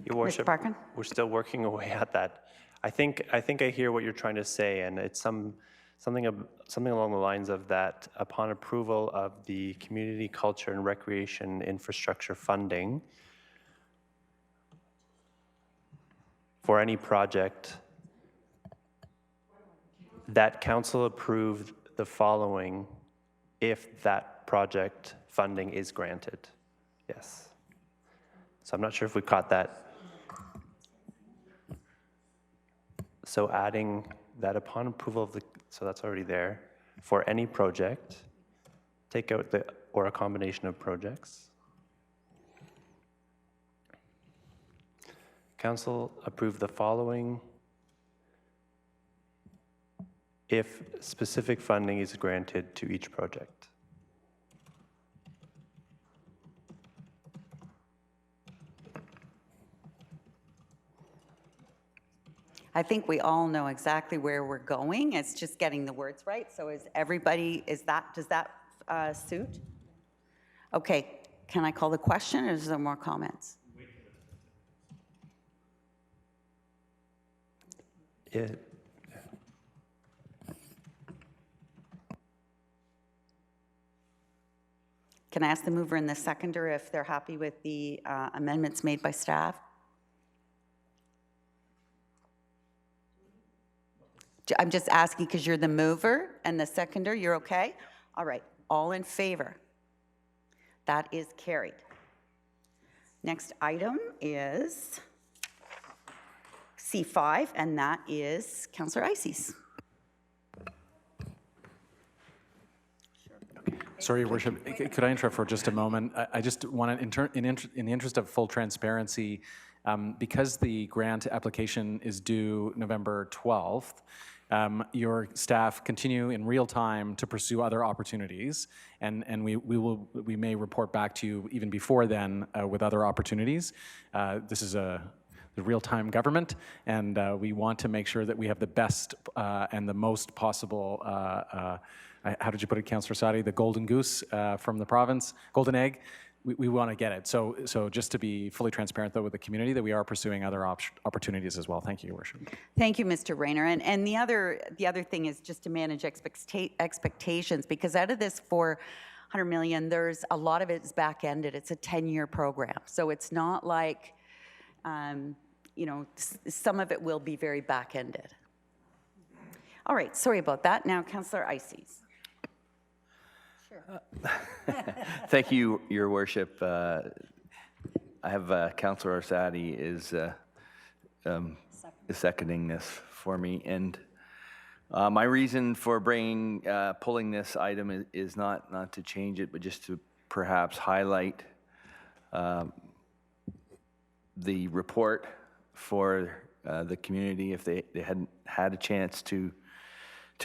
Your Worship, we're still working away at that. I think I hear what you're trying to say, and it's something along the lines of that. Upon approval of the community, culture, and recreation infrastructure funding for any project, that council approved the following if that project funding is granted. Yes. So I'm not sure if we caught that. So adding that upon approval of so that's already there, for any project, take out or a combination of projects. Council approved the following if specific funding is granted to each project. I think we all know exactly where we're going. It's just getting the words right. So does that suit? Okay, can I call the question, or is there more comments? Can I ask the mover and the seconder if they're happy with the amendments made by staff? I'm just asking because you're the mover and the seconder. You're okay? All right. All in favor? That is carried. Next item is C5, and that is Councillor Ices. Sorry, Your Worship, could I interrupt for just a moment? I just want to, in the interest of full transparency, because the grant application is due November 12th, your staff continue in real time to pursue other opportunities, and we may report back to you even before then with other opportunities. This is the real-time government, and we want to make sure that we have the best and the most possible how did you put it, Councillor Sadi? The golden goose from the province, golden egg. We want to get it. So just to be fully transparent, though, with the community, that we are pursuing other opportunities as well. Thank you, Your Worship. Thank you, Mr. Rayner. And the other thing is just to manage expectations, because out of this $400 million, there's a lot of it is back-ended. It's a 10-year program, so it's not like, you know, some of it will be very back-ended. All right, sorry about that. Now, Councillor Ices. Thank you, Your Worship. I have Councillor Arsadi is seconding this for me, and my reason for pulling this item is not to change it, but just to perhaps highlight the report for the community if they hadn't had a chance to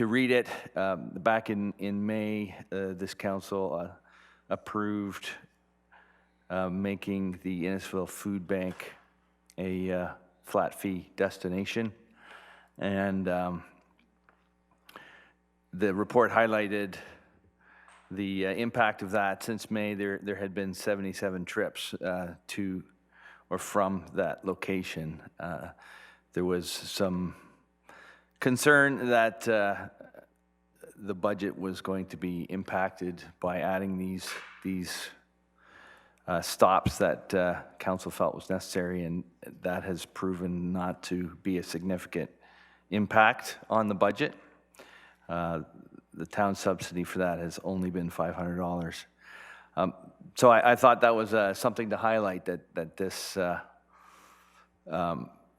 read it. Back in May, this council approved making the Innisfil Food Bank a flat fee destination. And the report highlighted the impact of that. Since May, there had been 77 trips to or from that location. There was some concern that the budget was going to be impacted by adding these stops that council felt was necessary, and that has proven not to be a significant impact on the budget. The town subsidy for that has only been $500. So I thought that was something to highlight, that this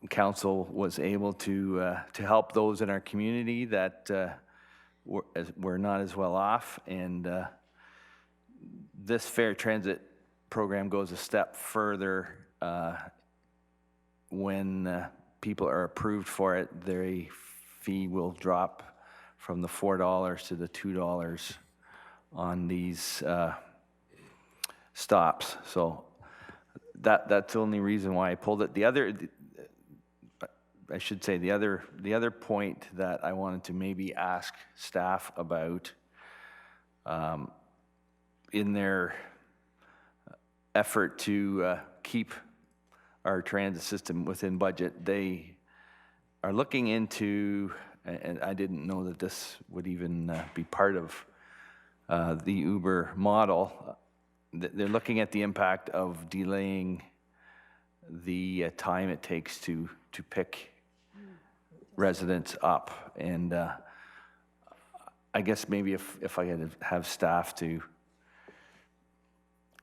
council was able to help those in our community that were not as well off, and this fair transit program goes a step further. When people are approved for it, their fee will drop from the $4 to the $2 on these stops. So that's the only reason why I pulled it. The other point that I wanted to maybe ask staff about, in their effort to keep our transit system within budget, they are looking into, and I didn't know that this would even be part of the Uber model, they're looking at the impact of delaying the time it takes to pick residents up. And I guess maybe if I could have staff to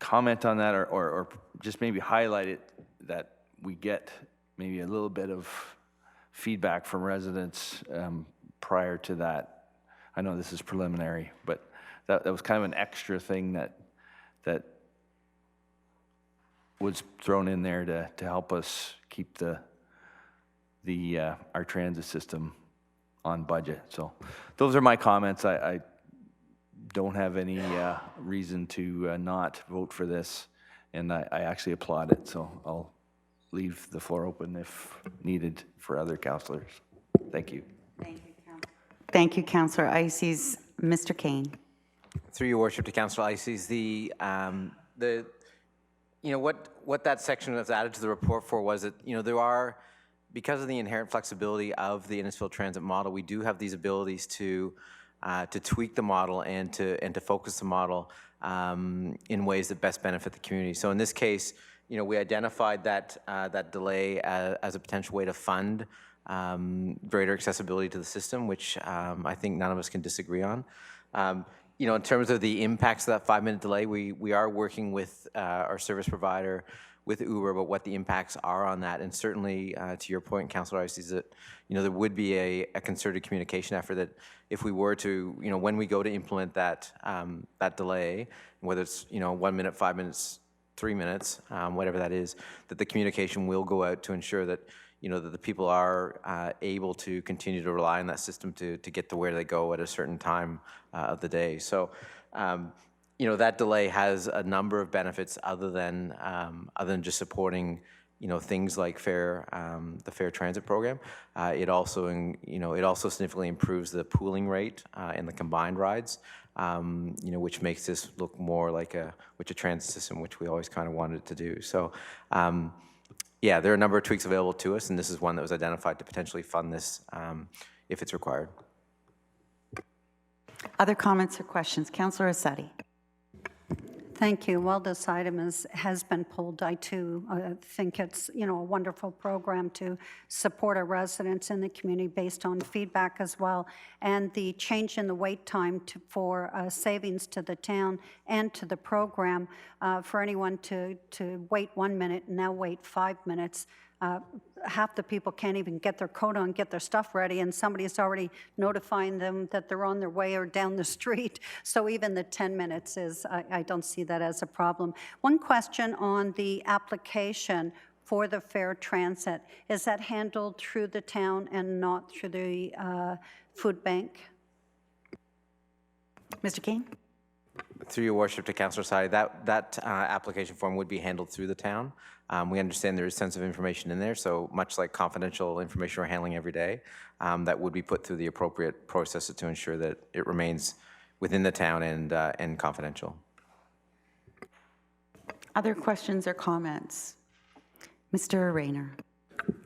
comment on that, or just maybe highlight it, that we get maybe a little bit of feedback from residents prior to that. I know this is preliminary, but that was kind of an extra thing that was thrown in there to help us keep our transit system on budget. So those are my comments. I don't have any reason to not vote for this, and I actually applaud it. So I'll leave the floor open if needed for other councillors. Thank you. Thank you, Councillor Ices. Mr. Kane. Through your worship to Councillor Ices, what that section was added to the report for was that, there are, because of the inherent flexibility of the Innisfil transit model, we do have these abilities to tweak the model and to focus the model in ways that best benefit the community. So in this case, we identified that delay as a potential way to fund greater accessibility to the system, which I think none of us can disagree on. You know, in terms of the impacts of that 5-minute delay, we are working with our service provider, with Uber, about what the impacts are on that. And certainly, to your point, Councillor Rice, is that, you know, there would be a concerted communication effort that if we were to, you know, when we go to implement that, that delay, whether it's, you know, 1 minute, 5 minutes, 3 minutes, whatever that is, that the communication will go out to ensure that, you know, that the people are able to continue to rely on that system to get to where they go at a certain time of the day. So, you know, that delay has a number of benefits other than just supporting, you know, things like the fair transit program. It also, you know, it also significantly improves the pooling rate in the combined rides, you know, which makes this look more like a transit system, which we always kind of wanted to do. So, yeah, there are a number of tweaks available to us, and this is one that was identified to potentially fund this if it's required. Other comments or questions? Councillor Asadi. Thank you. While this item has been pulled, I too think it's, you know, a wonderful program to support our residents in the community based on feedback as well. And the change in the wait time for savings to the town and to the program, for anyone to wait 1 minute and now wait 5 minutes. Half the people can't even get their coat on, get their stuff ready, and somebody is already notifying them that they're on their way or down the street. So even the 10 minutes is, I don't see that as a problem. One question on the application for the fair transit. Is that handled through the town and not through the food bank? Mr. Kane? Through your worship to Councillor Asadi, that application form would be handled through the town. We understand there is sensitive information in there, so much like confidential information we're handling every day, that would be put through the appropriate processes to ensure that it remains within the town and confidential. Other questions or comments? Mr. Rayner.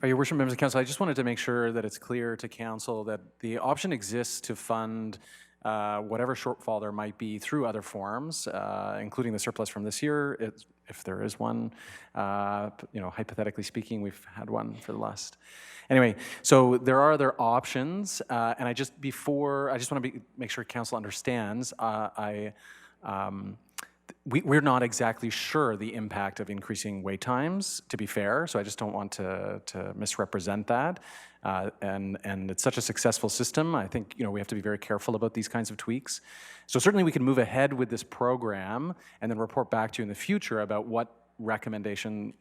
Your worship, members of council, I just wanted to make sure that it's clear to council that the option exists to fund whatever shortfall there might be through other forms, including the surplus from this year, if there is one. You know, hypothetically speaking, we've had one for the last. Anyway, so there are other options, and I just want to make sure council understands. We're not exactly sure the impact of increasing wait times, to be fair, so I just don't want to misrepresent that. And it's such a successful system. I think, you know, we have to be very careful about these kinds of tweaks. So certainly we can move ahead with this program and then report back to you in the future about what recommendation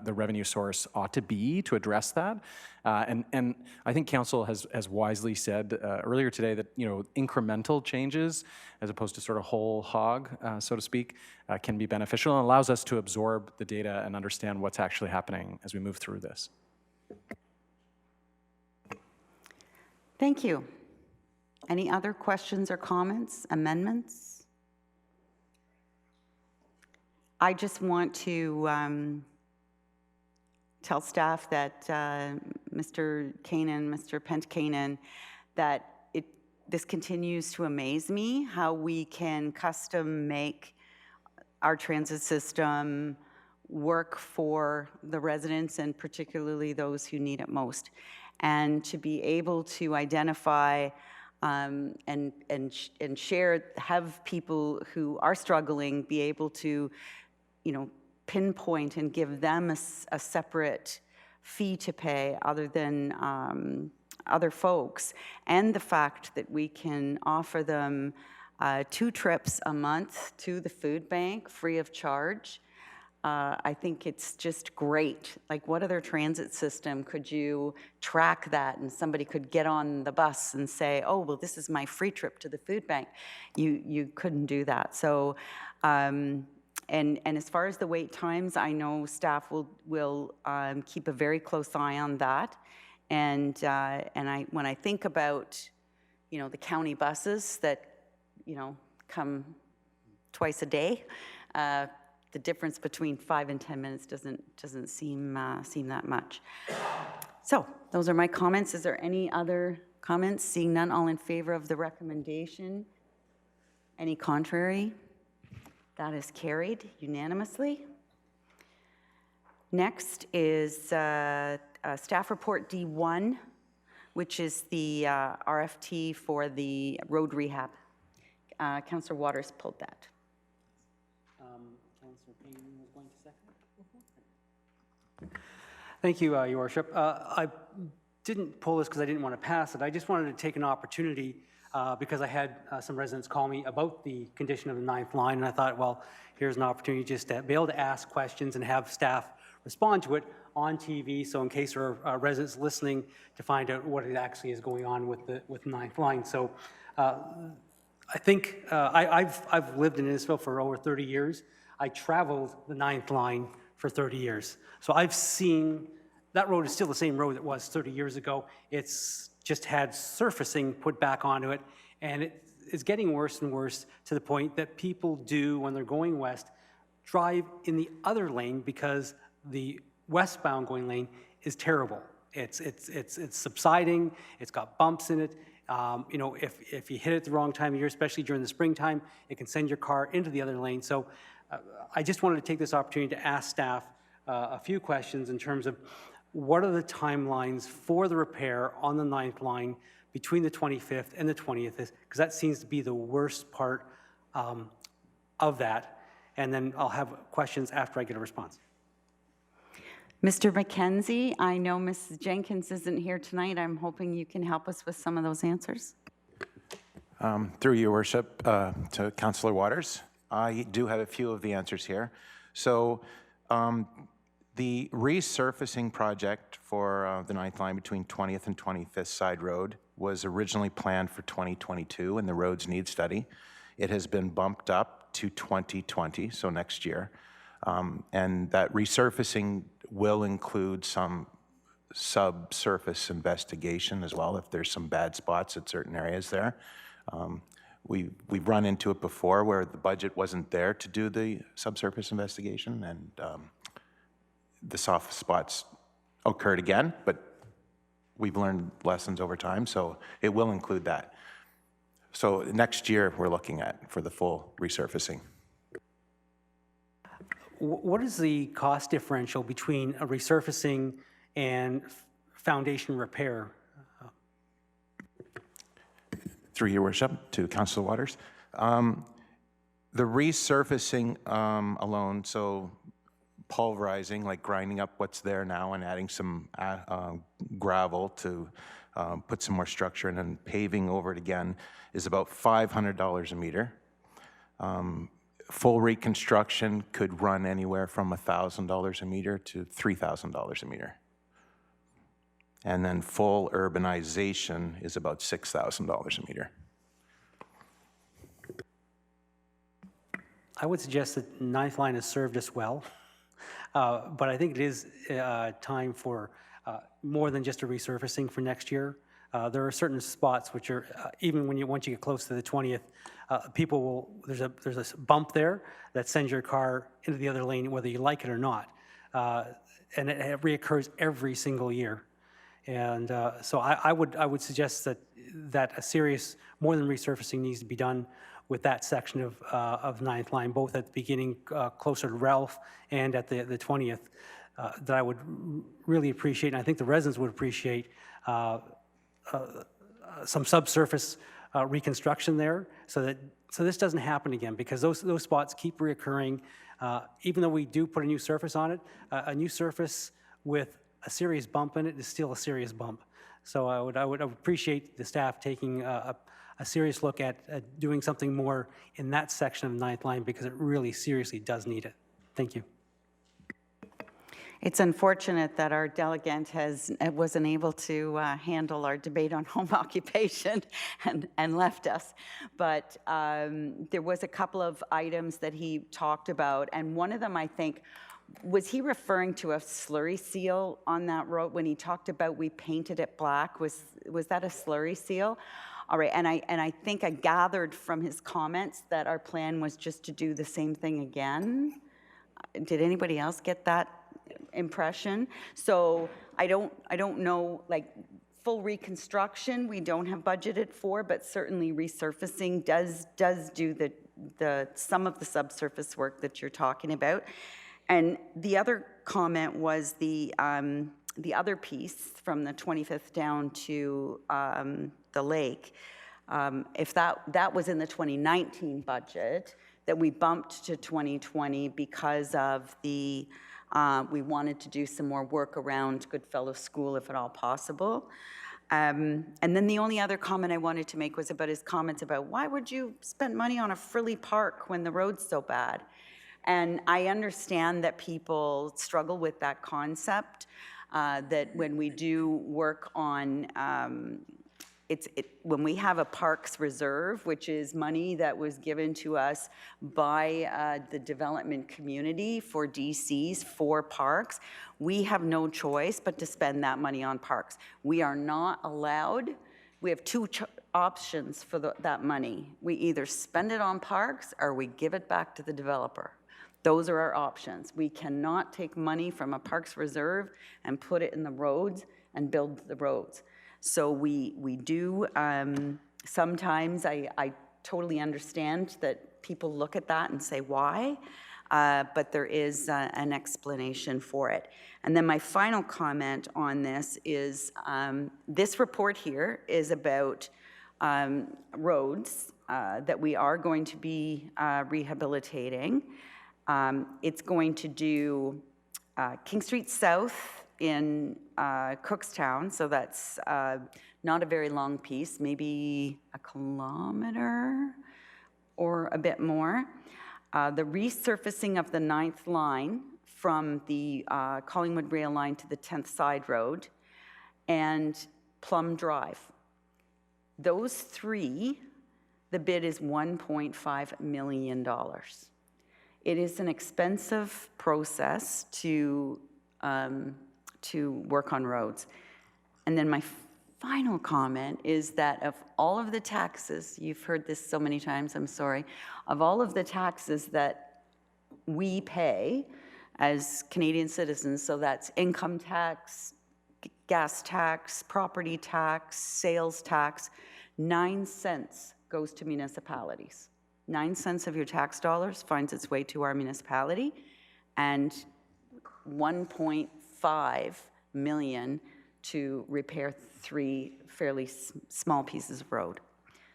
the revenue source ought to be to address that. And I think council has wisely said earlier today that, you know, incremental changes as opposed to sort of whole hog, so to speak, can be beneficial and allows us to absorb the data and understand what's actually happening as we move through this. Thank you. Any other questions or comments, amendments? I just want to tell staff that Mr. Kanan, Mr. Pentkanen, that this continues to amaze me, how we can custom make our transit system work for the residents and particularly those who need it most. And to be able to identify and share, have people who are struggling be able to, you know, pinpoint and give them a separate fee to pay other than other folks, and the fact that we can offer them 2 trips a month to the food bank free of charge. I think it's just great. Like, what other transit system could you track that and somebody could get on the bus and say, oh, well, this is my free trip to the food bank? You couldn't do that. So, and as far as the wait times, I know staff will keep a very close eye on that. And when I think about, you know, the county buses that, you know, come twice a day, the difference between 5 and 10 minutes doesn't seem that much. So those are my comments. Is there any other comments? Seeing none, all in favor of the recommendation? Any contrary? That is carried unanimously. Next is staff report D1, which is the RFT for the road rehab. Councillor Waters pulled that. Councillor Payne was going to second. Thank you, Your Worship. I didn't pull this because I didn't want to pass it. I just wanted to take an opportunity because I had some residents call me about the condition of the 9th line, and I thought, well, here's an opportunity just to be able to ask questions and have staff respond to it on TV, so in case there are residents listening to find out what it actually is going on with the 9th line. So I think I've lived in Innisfil for over 30 years. I traveled the 9th line for 30 years. So I've seen, that road is still the same road it was 30 years ago. It's just had surfacing put back onto it, and it is getting worse and worse to the point that people do, when they're going west, drive in the other lane because the westbound going lane is terrible. It's subsiding, it's got bumps in it. You know, if you hit it the wrong time of year, especially during the springtime, it can send your car into the other lane. So I just wanted to take this opportunity to ask staff a few questions in terms of what are the timelines for the repair on the 9th line between the 25th and the 20th, because that seems to be the worst part of that. And then I'll have questions after I get a response. Mr. McKenzie, I know Mrs. Jenkins isn't here tonight. I'm hoping you can help us with some of those answers. Through your worship, to Councillor Waters, I do have a few of the answers here. So the resurfacing project for the 9th line between 20th and 25th Side Road was originally planned for 2022 in the roads need study. It has been bumped up to 2020, so next year. And that resurfacing will include some subsurface investigation as well if there's some bad spots at certain areas there. We've run into it before where the budget wasn't there to do the subsurface investigation, and the soft spots occurred again, but we've learned lessons over time, so it will include that. So next year we're looking at for the full resurfacing. What is the cost differential between a resurfacing and foundation repair? Through your worship, to Councillor Waters. The resurfacing alone, so pulverizing, like grinding up what's there now and adding some gravel to put some more structure in and paving over it again, is about $500 a meter. Full reconstruction could run anywhere from $1,000 a meter to $3,000 a meter. And then full urbanization is about $6,000 a meter. I would suggest that 9th line has served us well, but I think it is time for more than just a resurfacing for next year. There are certain spots which are, even when once you get close to the 20th, people will, there's a bump there that sends your car into the other lane whether you like it or not. And it reoccurs every single year. And so I would suggest that a serious, more than resurfacing needs to be done with that section of 9th line, both at the beginning closer to Ralph and at the 20th, that I would really appreciate, and I think the residents would appreciate some subsurface reconstruction there, so this doesn't happen again, because those spots keep reoccurring. Even though we do put a new surface on it, a new surface with a serious bump in it is still a serious bump. So I would appreciate the staff taking a serious look at doing something more in that section of 9th line, because it really seriously does need it. Thank you. It's unfortunate that our delegate wasn't able to handle our debate on home occupation and left us. But there was a couple of items that he talked about, and one of them, I think, was he referring to a slurry seal on that road when he talked about we painted it black? Was that a slurry seal? All right, and I think I gathered from his comments that our plan was just to do the same thing again. Did anybody else get that impression? So I don't know, like, full reconstruction we don't have budgeted for, but certainly resurfacing does do the some of the subsurface work that you're talking about. And the other comment was the other piece from the 25th down to the lake. If that was in the 2019 budget, that we bumped to 2020 because of the, we wanted to do some more work around Goodfellow School, if at all possible. And then the only other comment I wanted to make was about his comments about why would you spend money on a frilly park when the road's so bad? And I understand that people struggle with that concept, that when we do work on, when we have a parks reserve, which is money that was given to us by the development community for DCs for parks, we have no choice but to spend that money on parks. We are not allowed, we have two options for that money. We either spend it on parks or we give it back to the developer. Those are our options. We cannot take money from a parks reserve and put it in the roads and build the roads. So we do, sometimes I totally understand that people look at that and say, why? But there is an explanation for it. And then my final comment on this is, this report here is about roads that we are going to be rehabilitating. It's going to do King Street South in Cookstown, so that's not a very long piece, maybe a kilometer or a bit more. The resurfacing of the 9th line from the Collingwood rail line to the 10th Side Road, and Plum Drive. Those three, the bid is $1.5 million. It is an expensive process to work on roads. And then my final comment is that of all of the taxes, you've heard this so many times, I'm sorry, of all of the taxes that we pay as Canadian citizens, so that's income tax, gas tax, property tax, sales tax, 9 cents goes to municipalities. 9 cents of your tax dollars finds its way to our municipality, and 1.5 million to repair 3 fairly small pieces of road.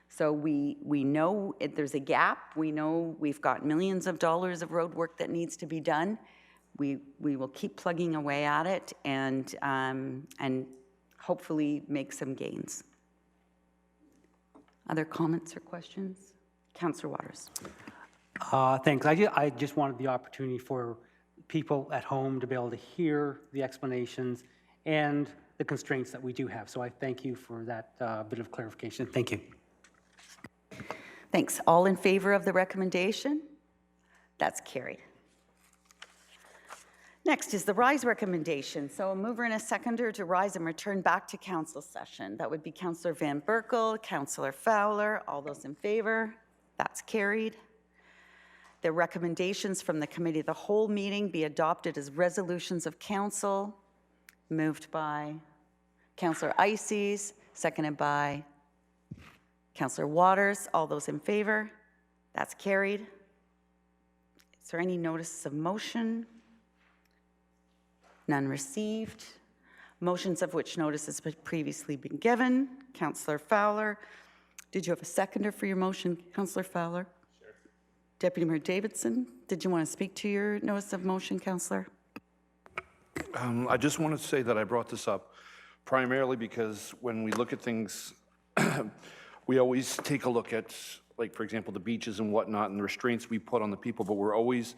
So we know there's a gap. We know we've got millions of dollars of road work that needs to be done. We will keep plugging away at it and hopefully make some gains. Other comments or questions? Councillor Waters. Thanks. I just wanted the opportunity for people at home to be able to hear the explanations and the constraints that we do have. So I thank you for that bit of clarification. Thank you. Thanks. All in favor of the recommendation? That's carried. Next is the rise recommendation. So a mover and a seconder to rise and return back to council session. That would be Councillor Van Berkel, Councillor Fowler. All those in favor? That's carried. The recommendations from the committee of the whole meeting be adopted as resolutions of council. Moved by Councillor Ices, seconded by Councillor Waters. All those in favor? That's carried. Is there any notice of motion? None received. Motions of which notice has previously been given. Councillor Fowler. Did you have a seconder for your motion, Councillor Fowler? Sure. Deputy Mayor Davidson, did you want to speak to your notice of motion, Councillor? I just want to say that I brought this up primarily because when we look at things, we always take a look at, like, for example, the beaches and whatnot and the restraints we put on the people, but we're always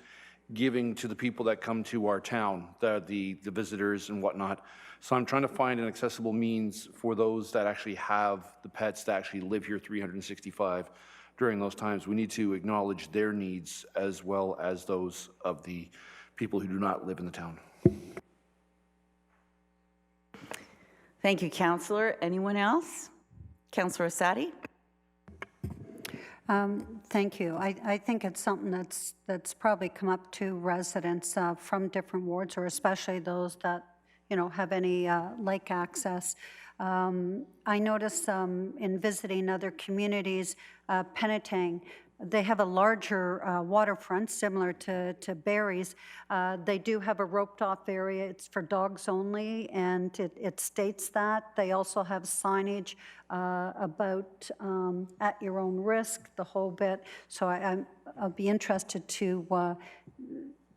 giving to the people that come to our town, the visitors and whatnot. So I'm trying to find an accessible means for those that actually have the pets that actually live here 365 during those times. We need to acknowledge their needs as well as those of the people who do not live in the town. Thank you, Councillor. Anyone else? Councillor Asadi? Thank you. I think it's something that's probably come up to residents from different wards, or especially those that, you know, have any lake access. I noticed in visiting other communities, Penetang they have a larger waterfront, similar to Barrie's. They do have a roped-off area. It's for dogs only, and it states that. They also have signage about at your own risk, the whole bit. So I'll be interested to,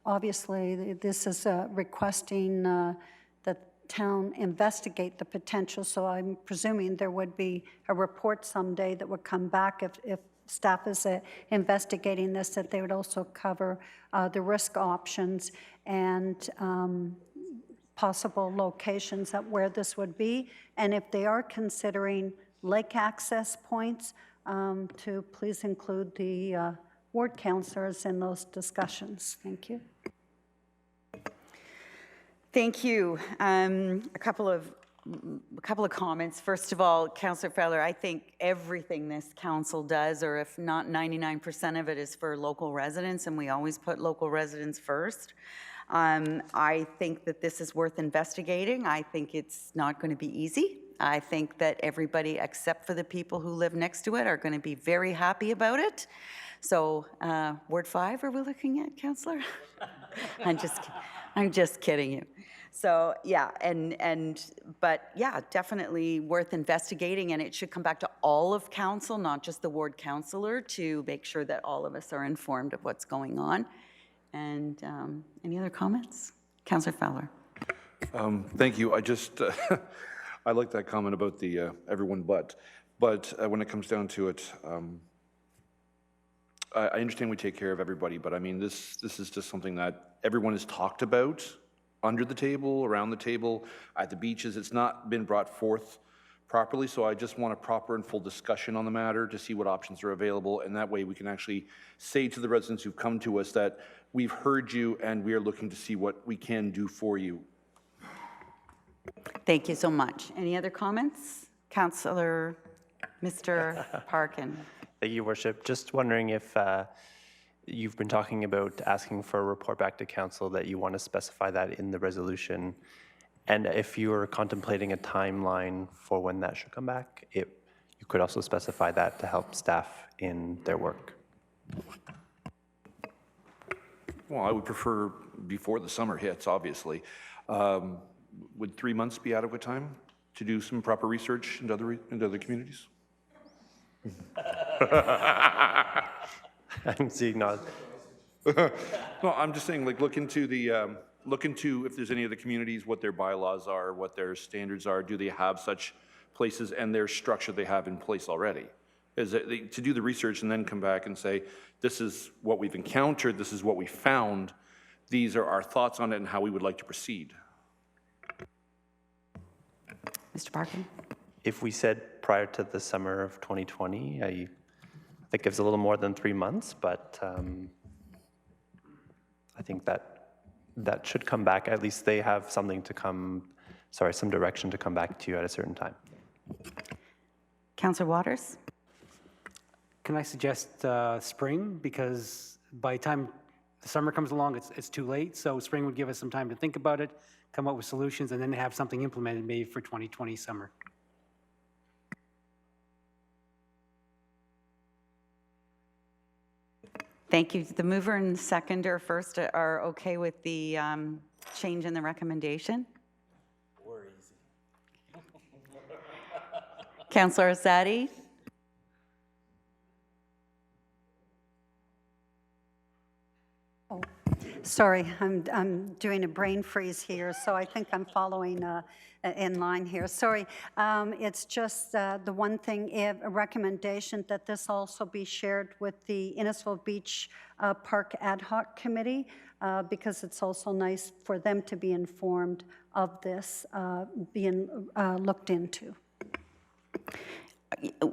obviously, this is requesting that town investigate the potential, so I'm presuming there would be a report someday that would come back if staff is investigating this, that they would also cover the risk options and possible locations at where this would be, and if they are considering lake access points, to please include the ward councillors in those discussions. Thank you. Thank you. A couple of comments. First of all, Councillor Fowler, I think everything this council does, or if not 99% of it, is for local residents, and we always put local residents first. I think that this is worth investigating. I think it's not going to be easy. I think that everybody except for the people who live next to it are going to be very happy about it. So Ward 5 are we looking at, Councillor? I'm just kidding you. So yeah, but yeah, definitely worth investigating, and it should come back to all of council, not just the ward councillor, to make sure that all of us are informed of what's going on. And any other comments? Councillor Fowler. Thank you. I just, I like that comment about the everyone but when it comes down to it, I understand we take care of everybody, but I mean, this is just something that everyone has talked about under the table, around the table, at the beaches. It's not been brought forth properly, so I just want a proper and full discussion on the matter to see what options are available, and that way we can actually say to the residents who've come to us that we've heard you and we are looking to see what we can do for you. Thank you so much. Any other comments? Councillor Mr. Parkin. Thank you, Worship. Just wondering if you've been talking about asking for a report back to council, that you want to specify that in the resolution, and if you're contemplating a timeline for when that should come back, you could also specify that to help staff in their work. Well, I would prefer before the summer hits, obviously. Would 3 months be adequate time to do some proper research into other communities? I'm seeing nods. No, I'm just saying, like, look into if there's any other communities, what their bylaws are, what their standards are. Do they have such places, and their structure they have in place already? Is it to do the research and then come back and say, this is what we've encountered, this is what we found, these are our thoughts on it and how we would like to proceed. Mr. Parkin? If we said prior to the summer of 2020, that gives a little more than 3 months, but I think that should come back. At least they have something to come, some direction to come back to you at a certain time. Councillor Waters? Can I suggest spring? Because by the time the summer comes along, it's too late. So spring would give us some time to think about it, come up with solutions, and then have something implemented maybe for 2020 summer. Thank you. The mover and seconder first are okay with the change in the recommendation? Or easy. Councillor Asadi? Oh, sorry, I'm doing a brain freeze here, so I think I'm following in line here. Sorry, it's just the one thing, a recommendation that this also be shared with the Innisfil Beach Park Ad Hoc Committee, because it's also nice for them to be informed of this being looked into.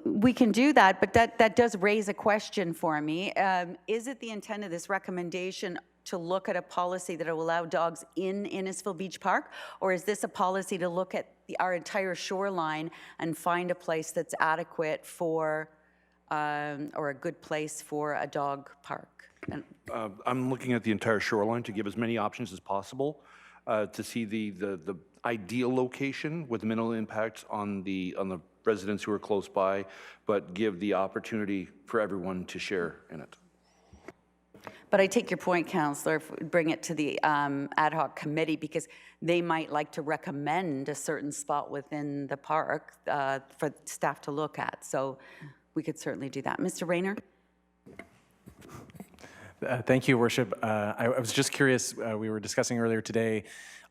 We can do that, but that does raise a question for me. Is it the intent of this recommendation to look at a policy that will allow dogs in Innisfil Beach Park, or is this a policy to look at our entire shoreline and find a place that's adequate for, or a good place for a dog park? I'm looking at the entire shoreline to give as many options as possible to see the ideal location with minimal impact on the residents who are close by, but give the opportunity for everyone to share in it. But I take your point, Councillor, if we bring it to the ad hoc committee, because they might like to recommend a certain spot within the park for staff to look at. So we could certainly do that. Mr. Rayner? Thank you, Worship. I was just curious, we were discussing earlier today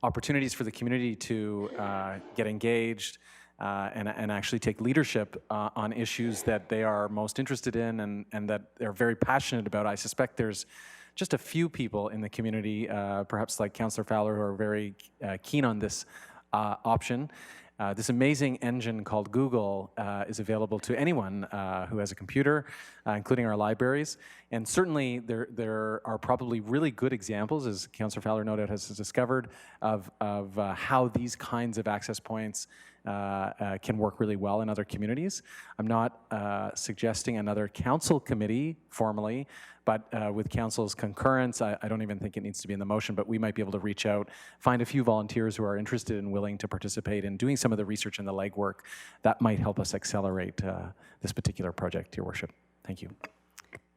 opportunities for the community to get engaged and actually take leadership on issues that they are most interested in and that they're very passionate about. I suspect there's just a few people in the community, perhaps like Councillor Fowler, who are very keen on this option. This amazing engine called Google is available to anyone who has a computer, including our libraries. And certainly there are probably really good examples, as Councillor Fowler no doubt has discovered, of how these kinds of access points can work really well in other communities. I'm not suggesting another council committee formally, but with council's concurrence, I don't even think it needs to be in the motion, but we might be able to reach out, find a few volunteers who are interested and willing to participate in doing some of the research and the legwork. That might help us accelerate this particular project, Your Worship. Thank you.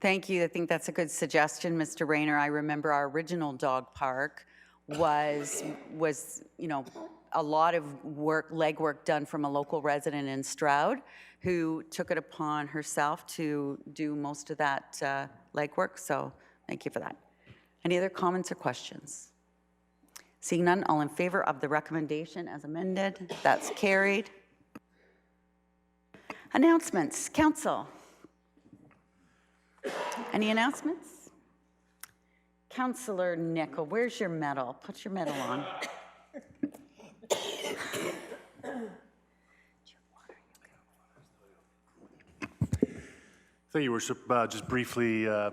Thank you. I think that's a good suggestion, Mr. Rayner. I remember our original dog park was you know, a lot of legwork done from a local resident in Stroud who took it upon herself to do most of that legwork. So thank you for that. Any other comments or questions? Seeing none, all in favor of the recommendation as amended? That's carried. Announcements, Council. Any announcements? Councillor Nickel, where's your medal? Put your medal on. Thank you, Worship. Just briefly, I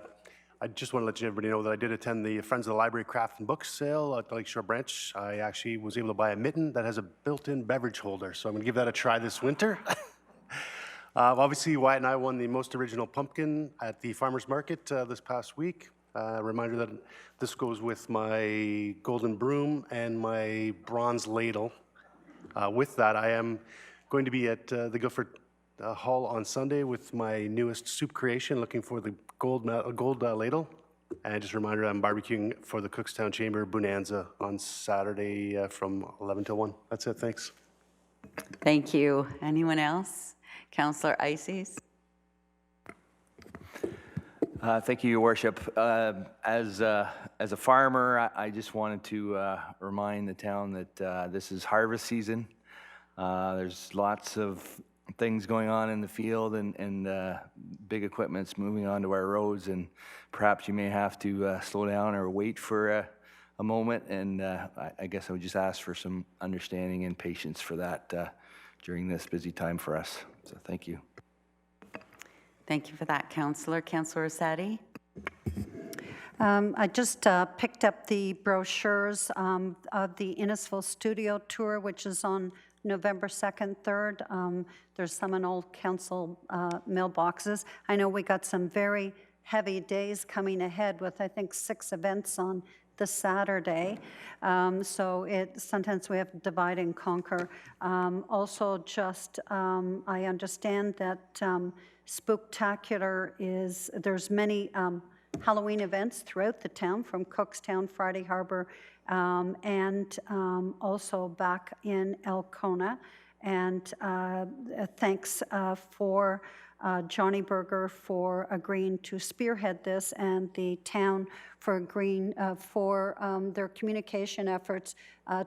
just want to let everybody know that I did attend the Friends of the Library Craft and Book sale at the Lakeshore Branch. I actually was able to buy a mitten that has a built-in beverage holder, so I'm going to give that a try this winter. Obviously, Wyatt and I won the most original pumpkin at the farmers market this past week. Reminder that this goes with my golden broom and my bronze ladle. With that, I am going to be at the Guilford Hall on Sunday with my newest soup creation, looking for the gold ladle. And just a reminder, I'm barbecuing for the Cookstown Chamber Bonanza on Saturday from 11 till 1. That's it. Thanks. Thank you. Anyone else? Councillor Ices? Thank you, Your Worship. As a farmer, I just wanted to remind the town that this is harvest season. There's lots of things going on in the field and big equipment's moving onto our roads, and perhaps you may have to slow down or wait for a moment, and I guess I would just ask for some understanding and patience for that during this busy time for us. So thank you. Thank you for that, Councillor. Councillor Asadi? I just picked up the brochures of the Innisfil studio tour, which is on November 2nd, 3rd. There's some in old council mailboxes. I know we got some very heavy days coming ahead with, I think, 6 events on this Saturday. So sometimes we have to divide and conquer. Also, just I understand that Spooktacular there's many Halloween events throughout the town, from Cookstown, Friday Harbor, and also back in Elkona. And thanks for Johnny Berger for agreeing to spearhead this, and the town for agreeing for their communication efforts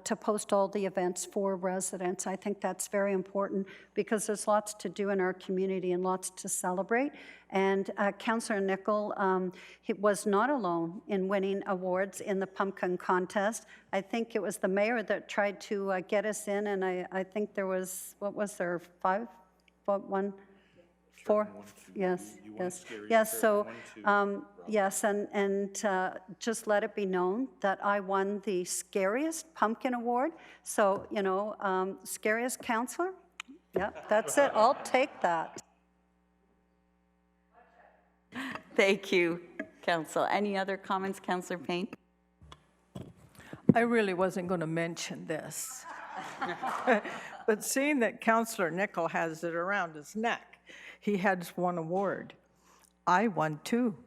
to post all the events for residents. I think that's very important because there's lots to do in our community and lots to celebrate. And Councillor Nickel, he was not alone in winning awards in the pumpkin contest. I think it was the mayor that tried to get us in, and I think there was, what was there, 5? What, 1? 4? Yes, yes, yes. So, yes, and just let it be known that I won the scariest pumpkin award. So, you know, scariest councillor. Yeah, that's it. I'll take that. Thank you, Council. Any other comments, Councillor Payne? I really wasn't going to mention this. But seeing that Councillor Nickel has it around his neck, he has won an award. I won too.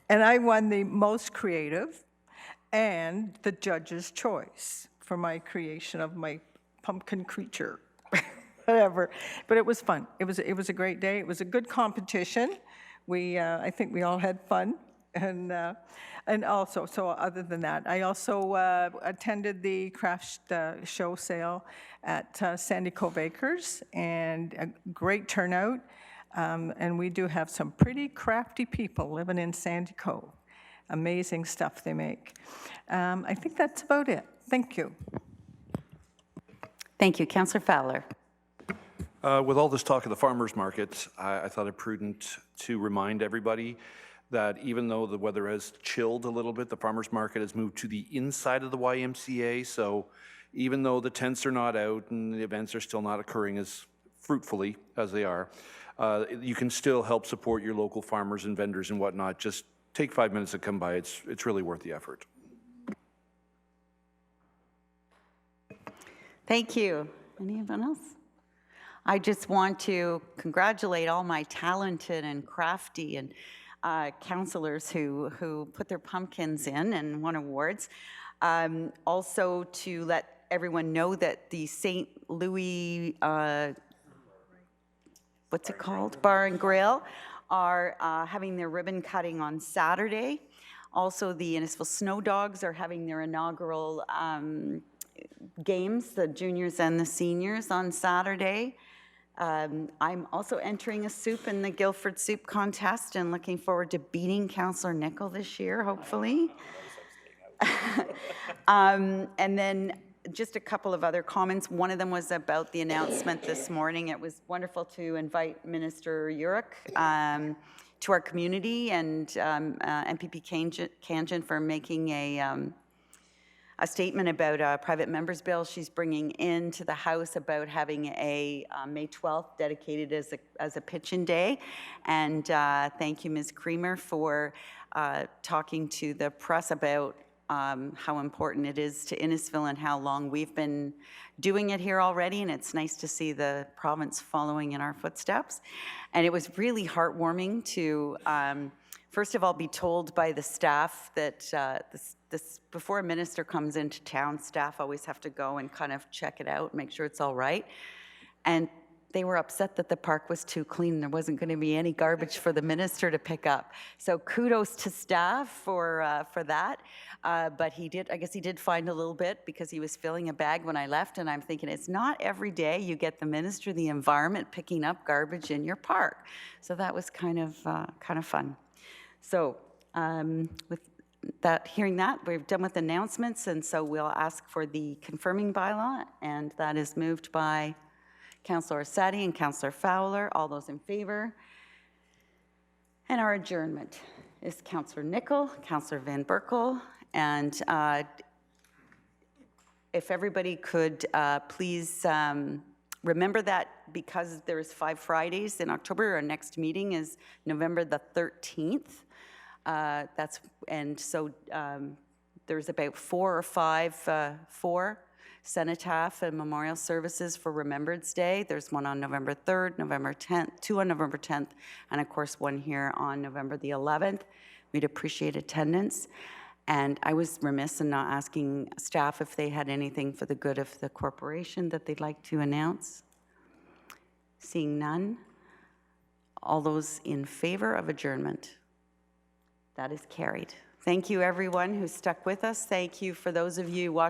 And I won the most creative and the judge's choice for my creation of my pumpkin creature, whatever. But it was fun. It was a great day. It was a good competition. I think we all had fun. And also, so other than that, I also attended the craft show sale at Sandy Cove Acres, and a great turnout. And we do have some pretty crafty people living in Sandy Cove. Amazing stuff they make. I think that's about it. Thank you. Thank you. Councillor Fowler. With all this talk of the farmers markets, I thought it prudent to remind everybody that even though the weather has chilled a little bit, the farmers market has moved to the inside of the YMCA. So even though the tents are not out and the events are still not occurring as fruitfully as they are, you can still help support your local farmers and vendors and whatnot. Just take 5 minutes to come by. It's really worth the effort. Thank you. Anyone else? I just want to congratulate all my talented and crafty and councillors who put their pumpkins in and won awards. Also to let everyone know that the St. Louis, what's it called? Bar and Grill are having their ribbon cutting on Saturday. Also, the Innisfil Snow Dogs are having their inaugural games, the juniors and the seniors, on Saturday. I'm also entering a soup in the Guildford Soup Contest and looking forward to beating Councillor Nickel this year, hopefully. And then just a couple of other comments. One of them was about the announcement this morning. It was wonderful to invite Minister Urick to our community, and MPP Khanjin for making a statement about a private member's bill she's bringing into the House about having a May 12th dedicated as a pitch-in day. And thank you, Ms. Creamer, for talking to the press about how important it is to Innisfil and how long we've been doing it here already. And it's nice to see the province following in our footsteps. And it was really heartwarming to, first of all, be told by the staff that before a minister comes into town, staff always have to go and kind of check it out, make sure it's all right. And they were upset that the park was too clean. There wasn't going to be any garbage for the minister to pick up. So kudos to staff for that. But I guess he did find a little bit because he was filling a bag when I left. And I'm thinking, it's not every day you get the Minister of the Environment picking up garbage in your park. So that was kind of fun. So with that, hearing that, we're done with announcements. And so we'll ask for the confirming bylaw. And that is moved by Councillor Orsatti and Councillor Fowler. All those in favor? And our adjournment is Councillor Nickel, Councillor Van Berkel, and if everybody could please remember that because there's 5 Fridays in October, our next meeting is November the 13th. So there's about 4 or 5 cenotaph and memorial services for Remembrance Day. There's one on November 3rd, November 10th, 2 on November 10th, and of course one here on November the 11th. We'd appreciate attendance. And I was remiss in not asking staff if they had anything for the good of the corporation that they'd like to announce. Seeing none, all those in favor of adjournment? That is carried. Thank you everyone who stuck with us. Thank you for those of you watching